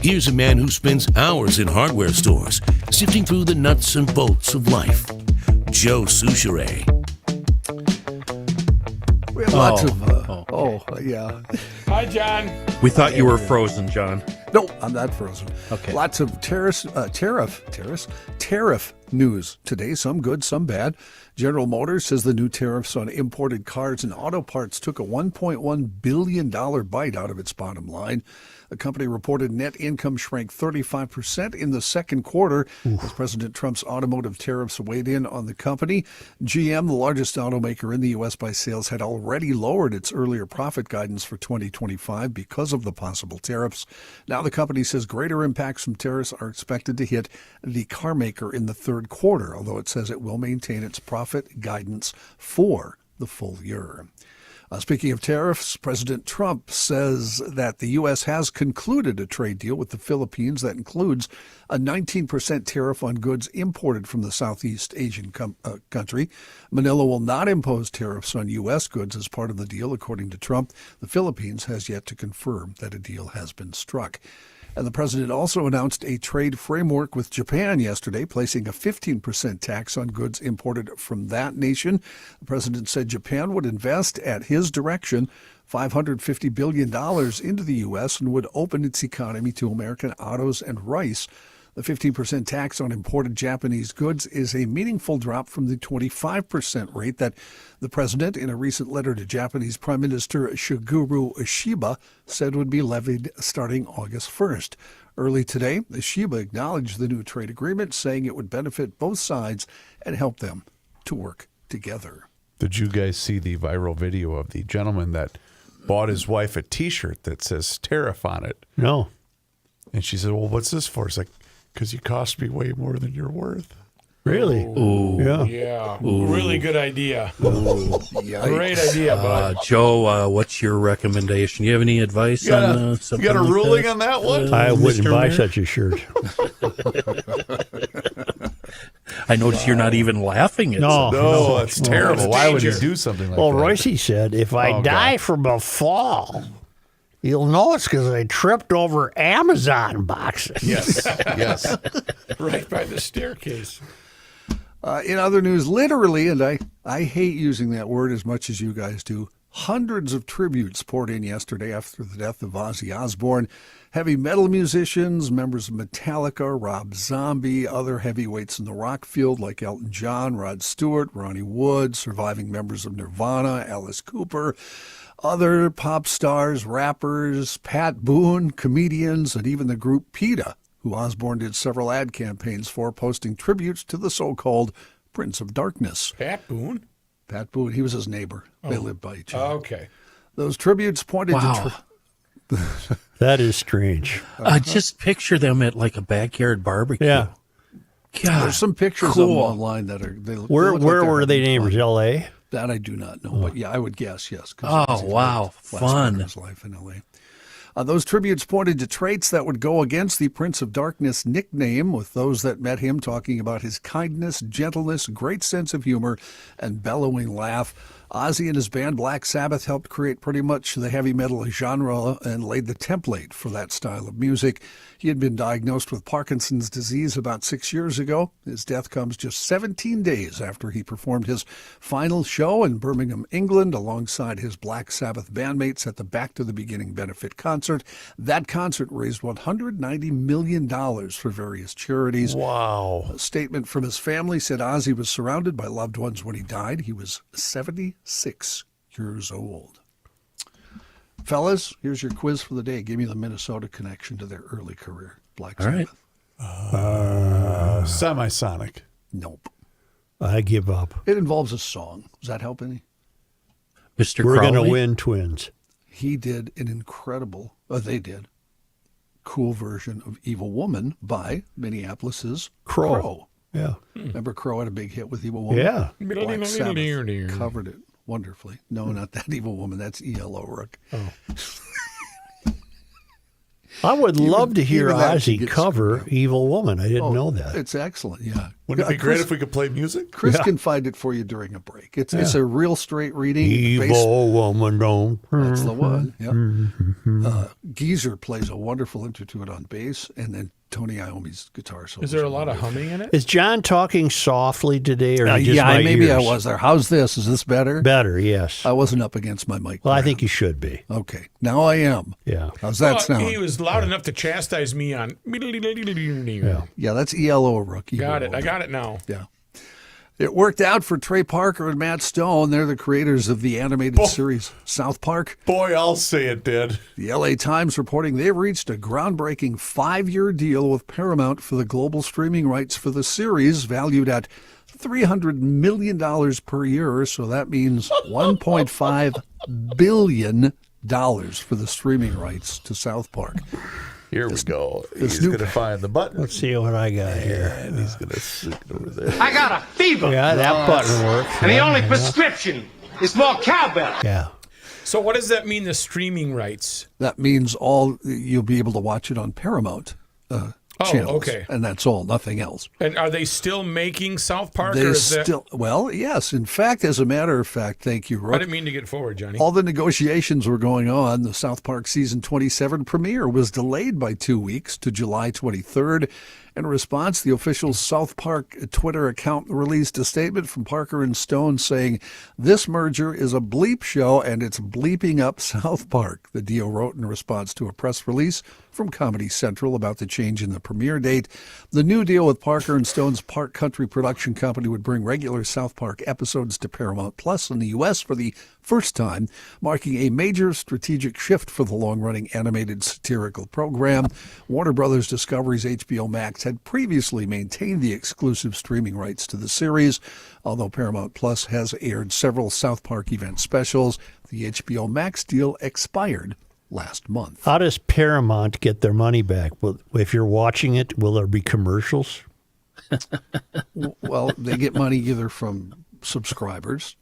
Here's a man who spends hours in hardware stores, sifting through the nuts and bolts of life. Joe Souchere. We have lots of, yeah. Hi, John. We thought you were frozen, John. No, I'm not frozen. Okay. Lots of tariff news today, some good, some bad. General Motors says the new tariffs on imported cars and auto parts took a $1.1 billion bite out of its bottom line. The company reported net income shrank 35% in the second quarter as President Trump's automotive tariffs weighed in on the company. GM, the largest automaker in the U.S. by sales, had already lowered its earlier profit guidance for 2025 because of the possible tariffs. Now the company says greater impacts from tariffs are expected to hit the car maker in the third quarter, although it says it will maintain its profit guidance for the full year. Speaking of tariffs, President Trump says that the U.S. has concluded a trade deal with the Philippines that includes a 19% tariff on goods imported from the Southeast Asian country. Manila will not impose tariffs on U.S. goods as part of the deal, according to Trump. The Philippines has yet to confirm that a deal has been struck. And the president also announced a trade framework with Japan yesterday, placing a 15% tax on goods imported from that nation. The president said Japan would invest, at his direction, $550 billion into the U.S. and would open its economy to American autos and rice. The 15% tax on imported Japanese goods is a meaningful drop from the 25% rate that the president, in a recent letter to Japanese Prime Minister Shigeru Ishiba, said would be levied starting August 1st. Early today, Ishiba acknowledged the new trade agreement, saying it would benefit both sides and help them to work together. Did you guys see the viral video of the gentleman that bought his wife a T-shirt that says tariff on it? No. And she said, well, what's this for? It's like, because you cost me way more than you're worth. Really? Ooh. Yeah. Yeah. Ooh. Really good idea. Ooh. Great idea, bud. Joe, what's your recommendation? You have any advice on something? You got a like ruling that? on that one? I wouldn't Mr. buy Mayor? such a shirt. I notice you're not even laughing at No. something. No, that's terrible. That's Why would you danger. do something like Well, that? Royce said, if I Oh, die God. from a fall, you'll know it's because I tripped over Amazon boxes. Yes. Yes. Right by the staircase. In other news, literally, and I hate using that word as much as you guys do, hundreds of tributes poured in yesterday after the death of Ozzy Osbourne. Heavy metal musicians, members of Metallica, Rob Zombie, other heavyweights in the rock field like Elton John, Rod Stewart, Ronnie Wood, surviving members of Nirvana, Alice Cooper, other pop stars, rappers, Pat Boone, comedians, and even the group PETA, who Osbourne did several ad campaigns for, posting tributes to the so-called Prince of Darkness. Pat Boone? Pat Boone, he was his neighbor. They lived by each other. Okay. Those tributes pointed Wow. to... That is strange. Just picture them at like a backyard barbecue. Yeah. God, There's some pictures cool. of them online that are... They Where look like they're were they having neighbors? fun. L.A.? That I do not know, but yeah, I would guess, yes. 'cause Oh, Ozzy wow. lived last Fun. part of his life in L.A. Those tributes pointed to traits that would go against the Prince of Darkness nickname, with those that met him talking about his kindness, gentleness, great sense of humor, and bellowing laugh. Ozzy and his band Black Sabbath helped create pretty much the heavy metal genre and laid the template for that style of music. He had been diagnosed with Parkinson's disease about 6 years ago. His death comes just 17 days after he performed his final show in Birmingham, England, alongside his Black Sabbath bandmates at the Back to the Beginning benefit concert. That concert raised $190 million for various charities. Wow. A statement from his family said Ozzy was surrounded by loved ones when he died. He was 76 years old. Fellas, here's your quiz for the day. Give me the Minnesota connection to their early career. Black All right. Sabbath. Semisonic. Nope. I give up. It involves a song. Does that help any? Mr. We're going to Crowley? win, twins. He did an incredible, they did, cool version of Evil Woman by Minneapolis's Crow. Yeah. Remember Crow had a big hit with Evil Woman? Yeah. Black Sabbath covered it wonderfully. No, not that Evil Woman. That's E.L. O'Rourke. Oh. I would love to hear even that Ozzy gets- cover Evil Woman. I didn't know that. It's excellent, yeah. Wouldn't it be great if we could play music? Chris Yeah. can find it for you during a break. It's a real straight reading. Evil Woman, don't. That's the one. Yep. Geezer plays a wonderful interlude on bass, and then Tony Iommi's guitar solo. Is there a lot of humming in it? Is John talking softly today, or just yeah, my maybe ears? I was there. How's this? Is this better? Better, yes. I wasn't up against my mic. Well, I think you should be. Okay, now I am. Yeah. How's that Well, sound? He was loud enough to chastise me on. Yeah, that's ELO rookie. Got it. I got it now. Yeah. It worked out for Trey Parker and Matt Stone. They're the creators of the animated series South Park. Boy, I'll say it did. The LA Times reporting they've reached a groundbreaking 5-year deal with Paramount for the global streaming rights for the series, valued at $300 million per year. So that means $1.5 billion for the streaming rights to South Park. Here we go. He's going to find the button. Let's see what I got here. And he's going to stick it over there. I got a fever. Yeah, that button works. And the only prescription is more cowbell. Yeah. So what does that mean, the streaming rights? That means you'll be able to watch it on Paramount channels. Okay. And that's all, nothing else. And are they still making South Park? They or is still, well, yes. In fact, as a matter of fact, thank you, Rook. I didn't mean to get forward, Johnny. All the negotiations were going on. The South Park Season 27 premiere was delayed by 2 weeks to July 23rd. In response, the official South Park Twitter account released a statement from Parker and Stone saying, "This merger is a bleep show and it's bleeping up South Park." The deal wrote in response to a press release from Comedy Central about the change in the premiere date. The new deal with Parker and Stone's Park Country production company would bring regular South Park episodes to Paramount Plus in the U.S. for the first time, marking a major strategic shift for the long-running animated satirical program. Warner Brothers Discovery's HBO Max had previously maintained the exclusive streaming rights to the series, although Paramount Plus has aired several South Park event specials. The HBO Max deal expired last month. How does Paramount get their money back? If you're watching it, will there be commercials? Well, they get money either from subscribers,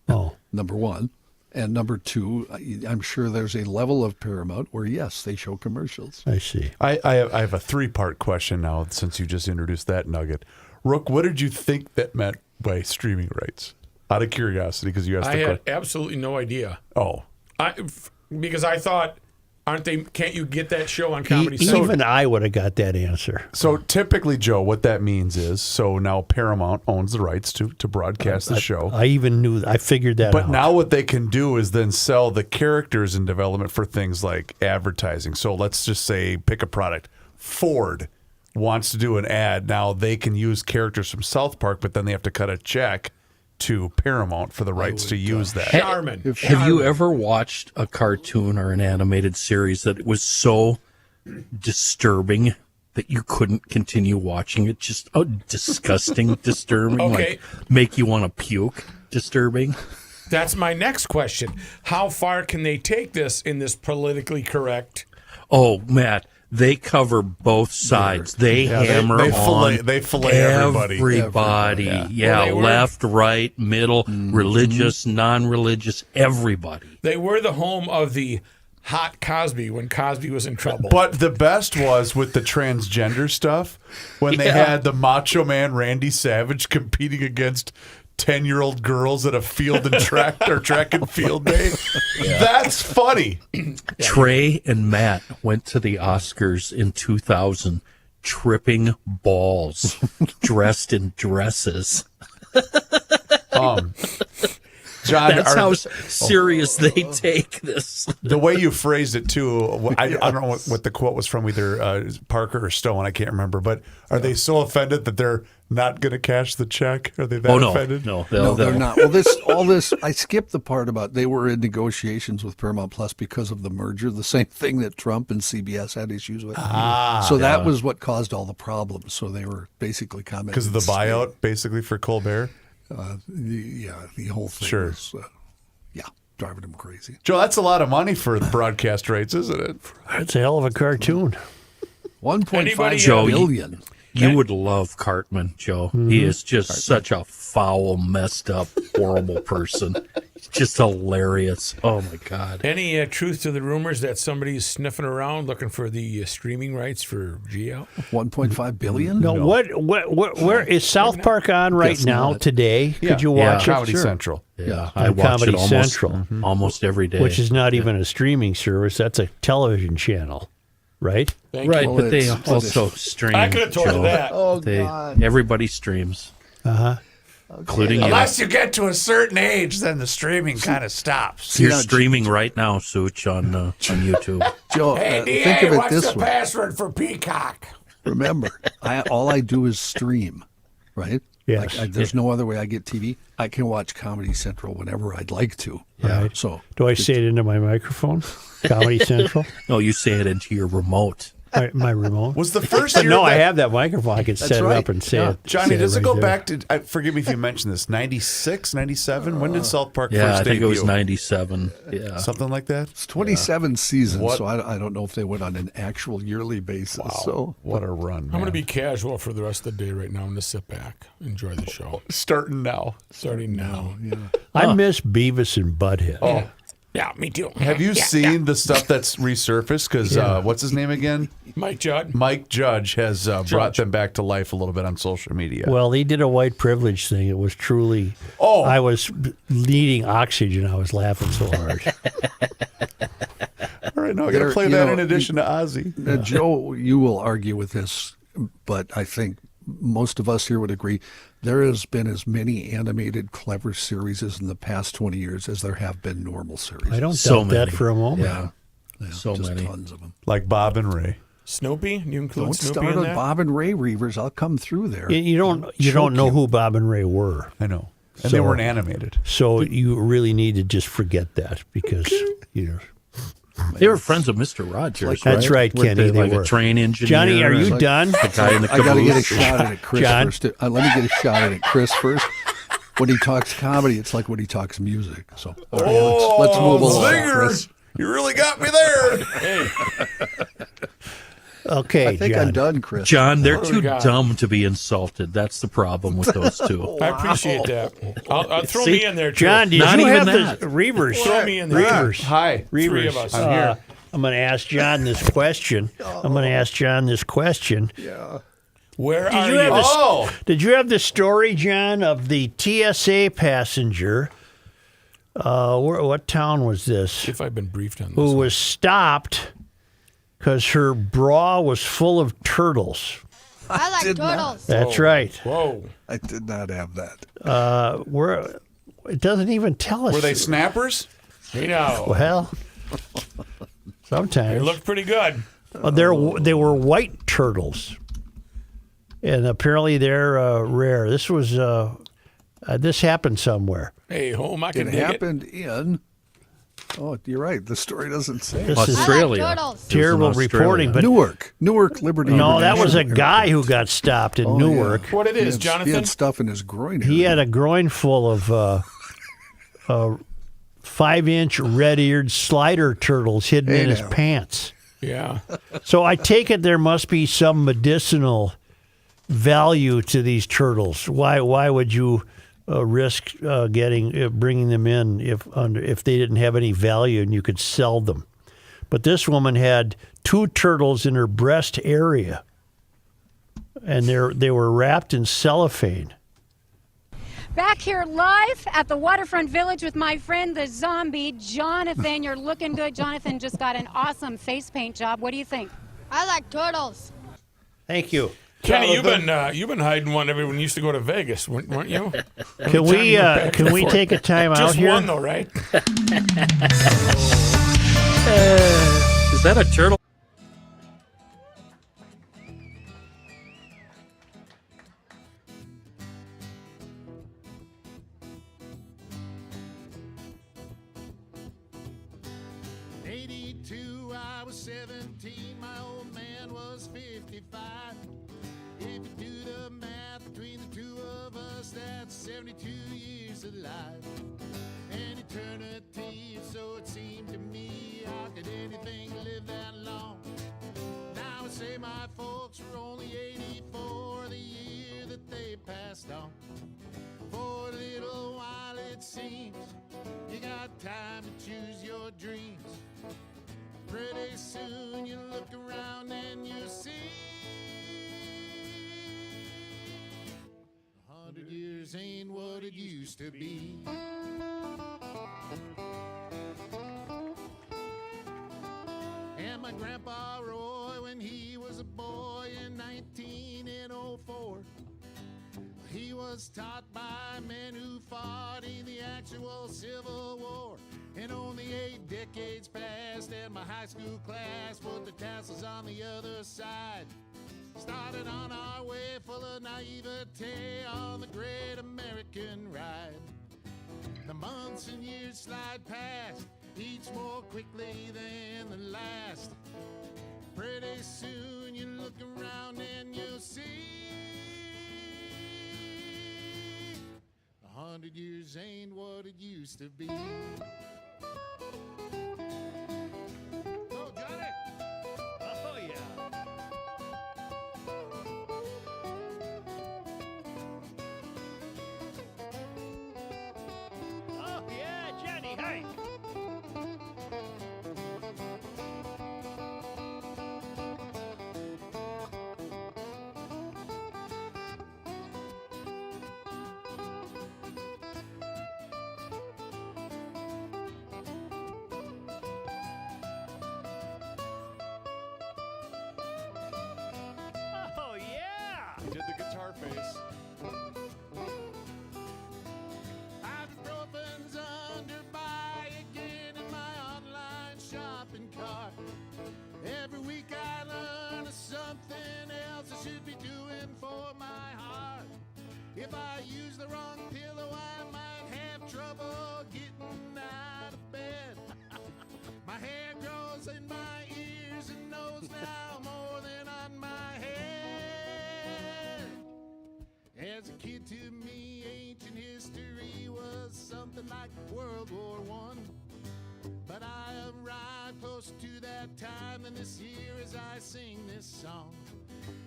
number one, and number two, I'm sure there's a level of Paramount where, yes, they show commercials. I see. I have a 3-part question now since you just introduced that nugget. Rook, what did you think that meant by streaming rights? Out of curiosity, because you asked I the had question. absolutely no idea. Oh. Because I thought, can't you get that show on Comedy Central? Even I would have got that answer. So typically, Joe, what that means is, so now Paramount owns the rights to broadcast the show. I figured that out. But now what they can do is then sell the characters in development for things like advertising. So let's just say, pick a product. Ford wants to do an ad. Now they can use characters from South Park, but then they have to cut a check to Paramount for the rights to use that. Have you ever watched a cartoon or an animated series that was so disturbing that you couldn't continue watching it? Just disgusting, disturbing, Okay. like make you want to puke, disturbing. That's my next question. How far can they take this in this politically correct? Oh, Matt, they cover both sides. They hammer on they fillet everybody. Yeah, Well, left, right, middle, religious, non-religious, everybody. They were the home of the hot Cosby when Cosby was in trouble. But the best was with the transgender stuff when they had the Macho Man Randy Savage competing against 10-year-old girls at a field and track and field day. That's funny. Trey and Matt went to the Oscars in 2000 tripping balls, dressed in dresses. John, that's how serious they take this. The way you phrased it, too, I don't know what the quote was from, either Parker or Stone, I can't remember, but are they so offended that they're not going to cash the check? Are they that offended? No, they're not. Well, all this, I skipped the part about they were in negotiations with Paramount Plus because of the merger, the same thing that Trump and CBS had issues with. So that was what caused all the problems. So they were basically commenting. Because of the buyout, basically, for Colbert? The whole thing was, driving him crazy. Joe, that's a lot of money for the broadcast rates, isn't it? That's a hell of a cartoon. 1.5 billion. You would love Cartman, Joe. He is just such a foul, messed up, horrible person. He's just hilarious. Oh, my God. Any truth to the rumors that somebody's sniffing around looking for the streaming rights for GL? 1.5 billion? No. Where is South Park on right now today? Could you watch it? Comedy Central. Yeah, I watch Comedy Central almost every day. Which is not even a streaming service. That's a television channel. right? Right, Well, but they it's- also stream. I could have told you Joe. that. Oh, They, God. everybody streams, including you. Unless you get to a certain age, then the streaming kind of stops. You're now, streaming right now, Such, on YouTube. Joe, Hey, think DA, of it what's this the way. password for Peacock? Remember, all I do is stream, right? Yes. There's no other way I get TV. I can watch Comedy Central whenever I'd like to. Right. So Do I say it into my microphone? Comedy Central? No, you say it into your remote. My remote? Was the first But year no, I that- have that microphone. I can set it right. up and say Yeah. it. Johnny, say does it right go there. back to, forgive me if you mentioned this, 96, 97? When did South Park Yeah, first I think it was debut? 97. Yeah. Something like that? it's 27 seasons, What? so I don't know if they went on an actual yearly basis. Wow. So What a run, I'm going to man. be casual for the rest of the day right now and just sit back, enjoy the show. Starting now. Starting now. yeah. I miss Beavis and Butthead. Oh, Yeah, me too. have you seen the stuff that's resurfaced? Because what's his name again? Mike Judd? Mike Judge has brought them back to life a little bit on social media. Well, he did a white privilege thing. It was truly. Oh. I was needing oxygen. I was laughing so hard. All right, no, I got to There- play you that know, in addition to Ozzy. Joe, you will argue with this, but I think most of us here would agree there has been as many animated clever series in the past 20 years as there have been normal series. I don't So doubt that many. for a moment. Yeah, So just many. tons of them. Like Bob and Ray. Snoopy? You include Don't Snoopy start in on that? Bob and Ray Reavers. I'll come through there. You don't know who Bob and Ray were. I know. And they So- weren't animated. So you really need to just forget that because They were friends of Mr. Rogers. That's right, Weren't Kenny. They They like were. a train engineer. Johnny, are you and done? The guy in the I got to get a caboose. shot at it, Chris John? first. Let me get a shot at it, Chris first. When he talks comedy, it's like when he talks music. So all right, let's move along. Zingers! You really got me there. Hey, Okay, I think John. I'm done, Chris. John, they're What do we too got? dumb to be insulted. That's the problem with those two. I appreciate that. I'll throw See? me in there, too. John, did Not you even have that. the Reavers? Throw me in there. Reavers. Hi. Three of us. I'm here. I'm going to ask John this question. Yeah. Where Did are you you? have the, Oh. Did you have the story, John, of the TSA passenger? What town was this? If I've been briefed on this. Who was stopped because her bra was full of turtles. I like did not. turtles. That's right. Whoa. I did not have that. It doesn't even tell us. Were they snappers? You know. Well, sometimes. They look pretty good. They were white turtles, and apparently they're rare. This was this happened somewhere. Hey, home, I can It dig happened in. Oh, you're right. The story doesn't say. This is Australia. I like turtles. terrible Australia. reporting, but Newark Liberty. no, that was a International guy Airport. who got stopped in Oh, Newark. yeah. What it is, He Jonathan? had stuff in his groin. He area. had a groin full of 5-inch red-eared slider turtles hidden Hey, in his now. pants. Yeah. So I take it there must be some medicinal value to these turtles. Why would you risk bringing them in if they didn't have any value and you could sell them? But this woman had 2 turtles in her breast area, and they were wrapped in cellophane. Back here live at the Waterfront Village with my friend, the zombie, Jonathan. You're looking good. Jonathan just got an awesome face paint job. What do you think? I like turtles. Thank you. Kenny, you've been hiding one every when you used to go to Vegas, weren't you? Can we take a time out Just here? one though, right? Is that a turtle? '82, I was 17, my old man was 55. If you do the math between the two of us, that's 72 years alive. An eternity, so it seemed to me. How could anything live that long? Now I say my folks were only 84 the year that they passed on. For a little while it seems you got time to choose your dreams. Pretty soon you look around and you see 100 years ain't what it used to be. And my grandpa Roy, when he was a boy in 1904. He was taught by men who fought in the actual Civil War. And only 8 decades passed, and my high school class put the tassels on the other side. Started on our way full of naivete on the great American ride. The months and years slide past, each more quickly than the last. Pretty soon you look around and you'll see 100 years ain't what it used to be. Oh, Johnny! Oh, yeah. Oh, yeah, Johnny, hey! Oh, yeah! He did the guitar face. Ibuprofen's under buy again in my online shopping cart. Every week I learn of something else I should be doing for my heart. If I use the wrong pillow, I might have trouble getting out of bed. My hair grows in my ears and nose now more than on my head. As a kid, to me, ancient history was something like World War I. But I arrived closer to that time than this year as I sing this song.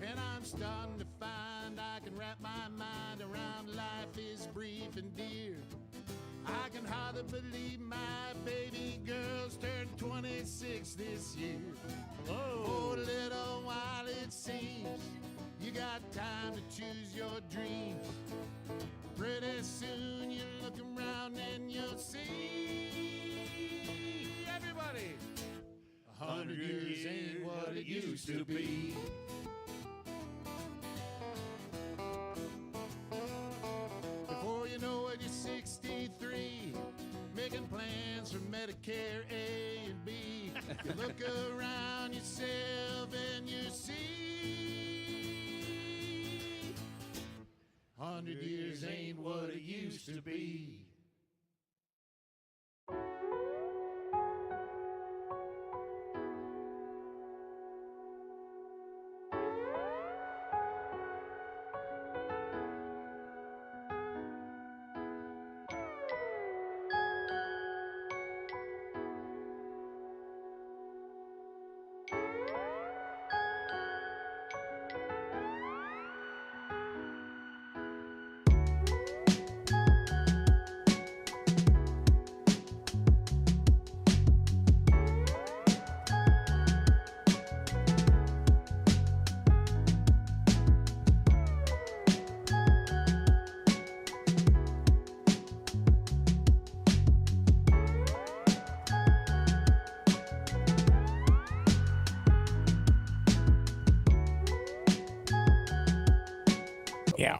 And I'm starting to find I can wrap my mind around life is brief and dear. I can hardly believe my baby girl's turned 26 this year. For a little while it seems you got time to choose your dreams. Pretty soon you look around and you'll see everybody. 100 years ain't what it used to be. Before you know it, you're 63, making plans for Medicare A and B. You look around yourself and you see 100 years ain't what it used to be. Yeah.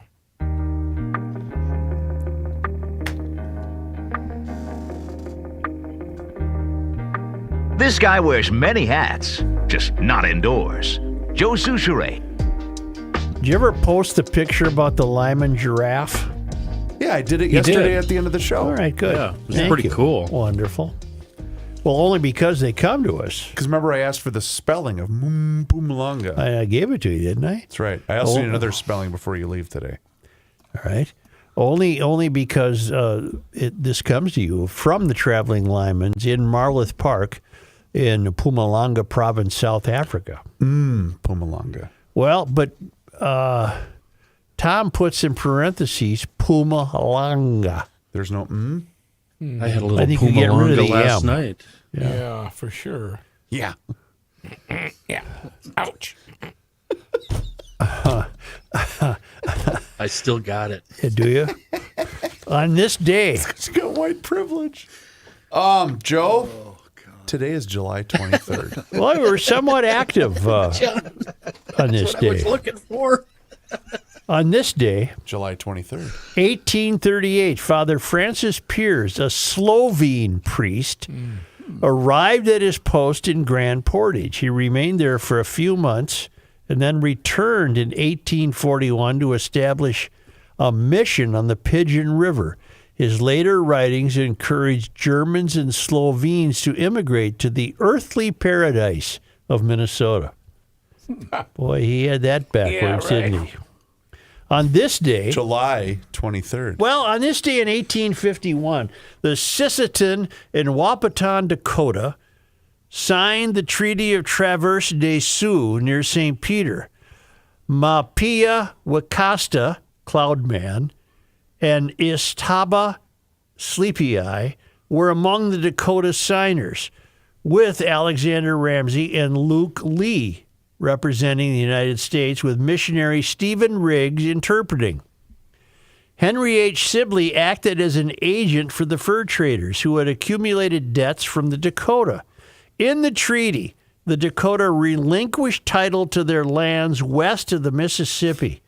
This guy wears many hats, just not indoors. Joe Souchere. Did you ever post a picture about the Lyman giraffe? Yeah, I did it yesterday at the end of the show. All right, good. Yeah, it was Thank pretty you. cool. Wonderful. Well, only because they come to us. Because remember, I asked for the spelling of Mpumalanga. I gave it to you, didn't I? That's right. I also need another spelling before you leave today. All right. Only because this comes to you from the Traveling Lymans in Marloth Park in Mpumalanga province, South Africa. Mpumalanga. Well, but Tom puts in parentheses Mpumalanga. There's no I had a little I think you get rid of Pumalanga the last M. night. Yeah, for sure. Yeah. Yeah. Ouch. I still got it. Yeah, do you? On this day. She's got white privilege. Joe? Today is July 23rd. Well, we were somewhat active on this That's what day. I was looking for. On this day, July 23rd. 1838, Father Francis Piers, a Slovene priest, arrived at his post in Grand Portage. He remained there for a few months and then returned in 1841 to establish a mission on the Pigeon River. His later writings encouraged Germans and Slovenes to immigrate to the earthly paradise of Minnesota. Boy, he had that backwards, didn't he? On this day, July 23rd. well, on this day in 1851, the Sisseton in Wahpeton, Dakota, signed the Treaty of Traverse des Sioux near St. Peter. Mapia Wakasta, Cloudman, and Istaba Sleepy-Eye were among the Dakota signers, with Alexander Ramsey and Luke Lee representing the United States, with missionary Stephen Riggs interpreting. Henry H. Sibley acted as an agent for the fur traders who had accumulated debts from the Dakota. In the treaty, the Dakota relinquished title to their lands west of the Mississippi,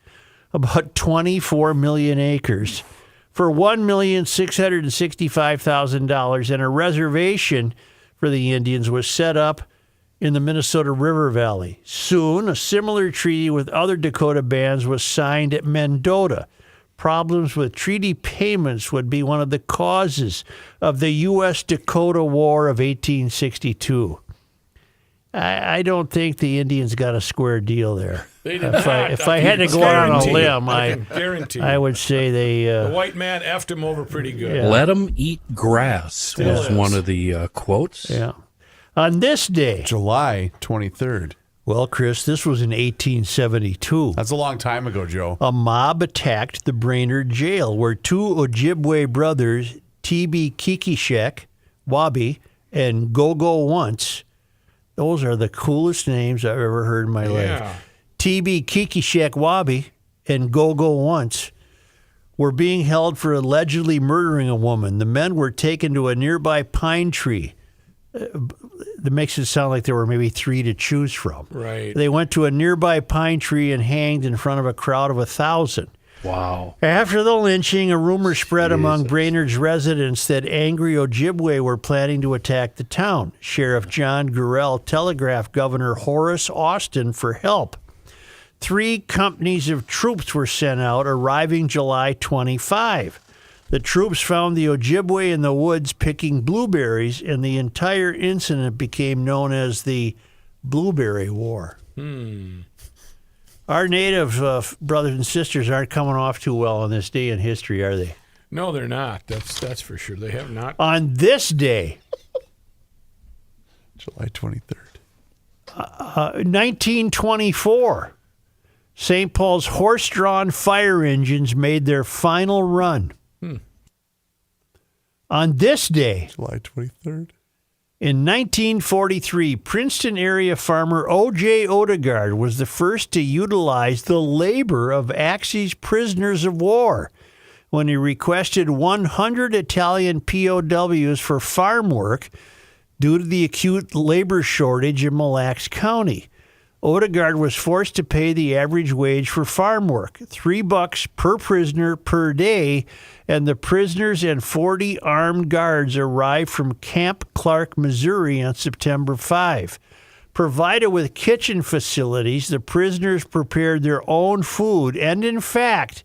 about 24 million acres, for $1,665,000, and a reservation for the Indians was set up in the Minnesota River Valley. Soon, a similar treaty with other Dakota bands was signed at Mendota. Problems with treaty payments would be one of the causes of the U.S.-Dakota War of 1862. I don't think the Indians got a square deal there. They did If not. I had to go out on a limb, I can guarantee I would say they... the white man effed him over pretty good. Yeah. Let them eat grass was one of the quotes. Yeah. On this day, July 23rd. Well, Chris, this was in 1872. That's a long time ago, Joe. A mob attacked the Brainerd jail, where two Ojibwe brothers, T.B. Kikishek, Wabi, and Go-Go Once, those are the coolest names I've ever heard in my life. T.B. Kikishek Wabi and Go-Go Once were being held for allegedly murdering a woman. The men were taken to a nearby pine tree. That makes it sound like there were maybe three to choose from. Right. They went to a nearby pine tree and hanged in front of a crowd of 1,000. Wow. After the lynching, a rumor spread among Brainerd's residents that angry Ojibwe were planning to attack the town. Sheriff John Gurrell telegraphed Governor Horace Austin for help. 3 companies of troops were sent out, arriving July 25. The troops found the Ojibwe in the woods picking blueberries, and the entire incident became known as the Blueberry War. Our native brothers and sisters aren't coming off too well on this day in history, are they? No, they're not. That's for sure. They have not. On this day, July 23rd. 1924, St. Paul's horse-drawn fire engines made their final run. On this day, July 23rd. In 1943, Princeton area farmer O.J. Odegaard was the first to utilize the labor of Axis prisoners of war when he requested 100 Italian POWs for farm work due to the acute labor shortage in Mille Lacs County. Odegaard was forced to pay the average wage for farm work, $3 per prisoner per day, and the prisoners and 40 armed guards arrived from Camp Clark, Missouri on September 5. Provided with kitchen facilities, the prisoners prepared their own food, and in fact,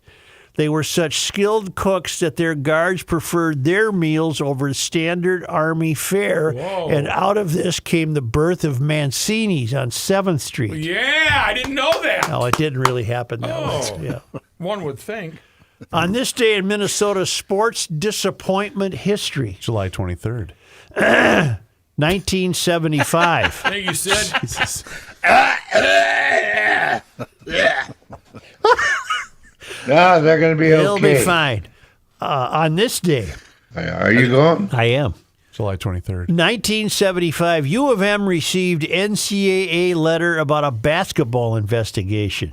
they were such skilled cooks that their guards preferred their meals over standard Army fare. Whoa. And out of this came the birth of Mancini's on 7th Street. Yeah, I didn't know that. No, it didn't really happen that way. Yeah. One would think. On this day in Minnesota sports disappointment history. July 23rd. 1975. I think you said. No, they're going to be okay. They'll be fine. On this day. Are you going? I am. July 23rd. 1975, U of M received NCAA letter about a basketball investigation.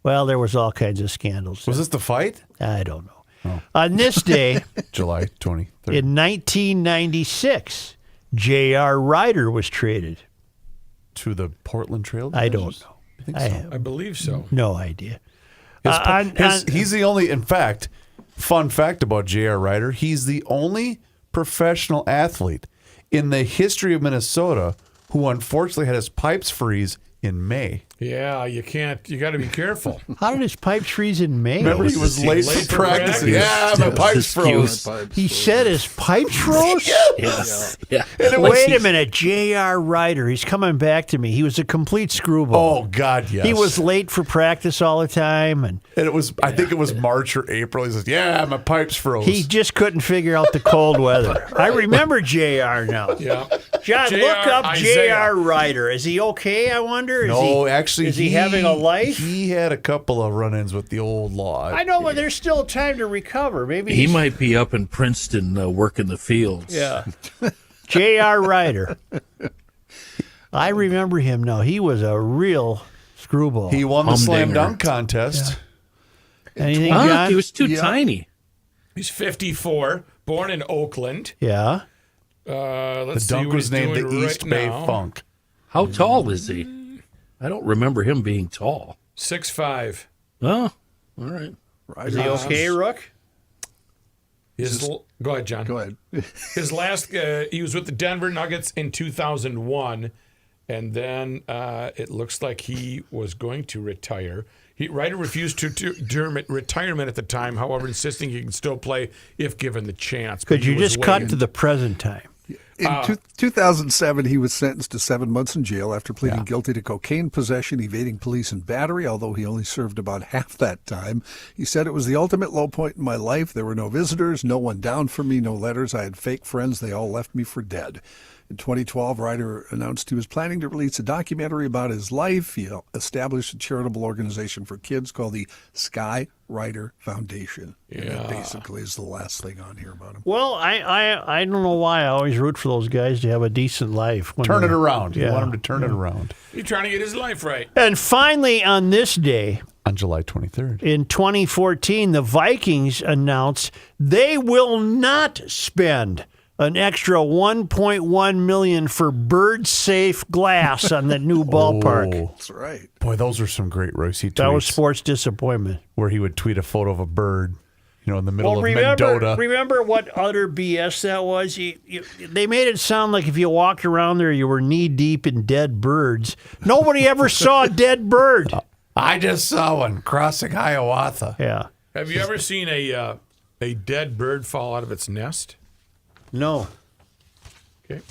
Well, there was all kinds of scandals. Was this the fight? I don't know. On this day, July 23rd. in 1996, J.R. Ryder was traded to the Portland Trail I Blazers? don't know. I think I so. have I believe so. no idea. He's the only, in fact, fun fact about J.R. Ryder, he's the only professional athlete in the history of Minnesota who unfortunately had his pipes freeze in May. Yeah, you can't. You got to be careful. How did his pipes freeze in May? Remember, he was late for practice. Yeah, my pipes froze. He said his pipes froze? Yes. Yeah. Wait a minute. J.R. Ryder, he's coming back to me. He was a complete screwball. Oh, God, yes. He was late for practice all the time. And it was, I think it was March or April. He says, yeah, my pipes froze. he just couldn't figure out the cold weather. I remember J.R. now. Yeah. John, look up J.R. Ryder. Is he okay, I wonder? Is he having a life? He had a couple of run-ins with the old law. I know, but there's still time to recover. Maybe He might be up in Princeton working the fields. Yeah. J.R. Ryder. I remember him now. He was a real screwball. He won the slam dunk contest. Yeah. Anything, John? He was too tiny. He's 54, born in Oakland. Yeah. Let's The dunk see what was he's named doing the East right Bay now. Funk. How tall is he? I don't remember him being tall. 6'5". Oh, all right. Is he okay, Rook? Go ahead, John. Go ahead. His last, he was with the Denver Nuggets in 2001, and then it looks like he was going to retire. Ryder refused to retirement at the time, however, insisting he can still play if given the chance. Could you just cut to the present time? In 2007, he was sentenced to 7 months in jail after pleading guilty to cocaine possession, evading police, and battery, although he only served about half that time. He said, "It was the ultimate low point in my life. There were no visitors, no one down for me, no letters. I had fake friends. They all left me for dead." In 2012, Ryder announced he was planning to release a documentary about his life. He established a charitable organization for kids called the Sky Ryder Foundation. And that basically is the last thing on here about him. Well, I don't know why I always root for those guys to have a decent life. Turn it around. Yeah. You want him to turn it around. He's trying to get his life right. And finally, on this day, on July 23rd, in 2014, the Vikings announced they will not spend an extra $1.1 million for bird-safe glass on the new ballpark. Oh, that's right. Boy, those are some great Royce tweets. That was sports disappointment. Where he would tweet a photo of a bird, in the middle of remember, Mendota. Remember what utter BS that was? They made it sound like if you walked around there, you were knee-deep in dead birds. Nobody ever saw a dead bird. I just saw one crossing Hiawatha. Yeah. Have you ever seen a dead bird fall out of its nest? No. Okay.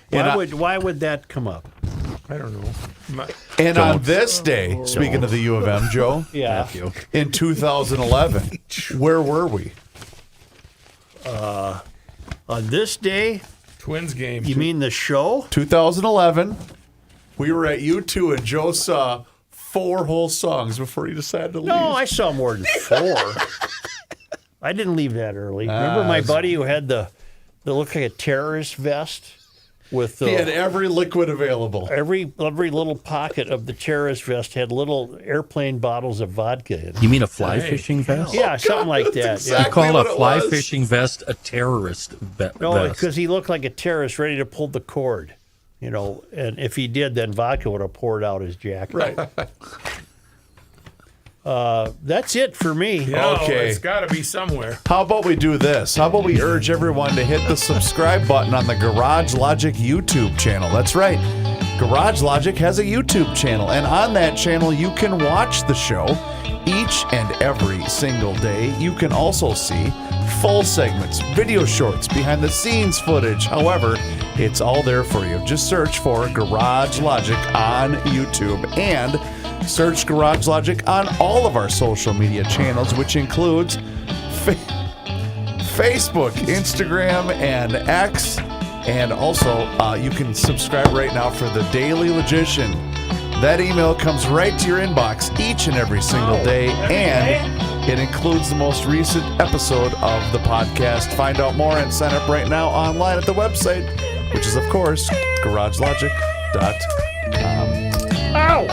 Why would that come up? I don't know. And on this day, speaking of the U of M, Joe, in 2011, where were we? On this day? Twins game. You mean the show? 2011. We were at U2 and Joe saw 4 whole songs before he decided to leave. No, I saw more than 4. I didn't leave that early. Remember my buddy who had the looked like a terrorist vest with he had every liquid available. Every little pocket of the terrorist vest had little airplane bottles of vodka in it. You mean a fly fishing vest? Yeah, something like that. Exactly you call a fly fishing vest a terrorist vest? No, because he looked like a terrorist ready to pull the cord. And if he did, then vodka would have poured out his jacket. Right. That's it for me. Okay. It's got to be somewhere. How about we do this? How about we urge everyone to hit the subscribe button on the Garage Logic YouTube channel? That's right. Garage Logic has a YouTube channel, and on that channel, you can watch the show each and every single day. You can also see full segments, video shorts, behind-the-scenes footage. However, it's all there for you. Just search for Garage Logic on YouTube and search Garage Logic on all of our social media channels, which includes Facebook, Instagram, and X. And also, you can subscribe right now for the Daily Logician. That email comes right to your inbox each and every single day, and it includes the most recent episode of the podcast. Find out more and sign up right now online at the website, which is, of course, garagelogic.com. Ow!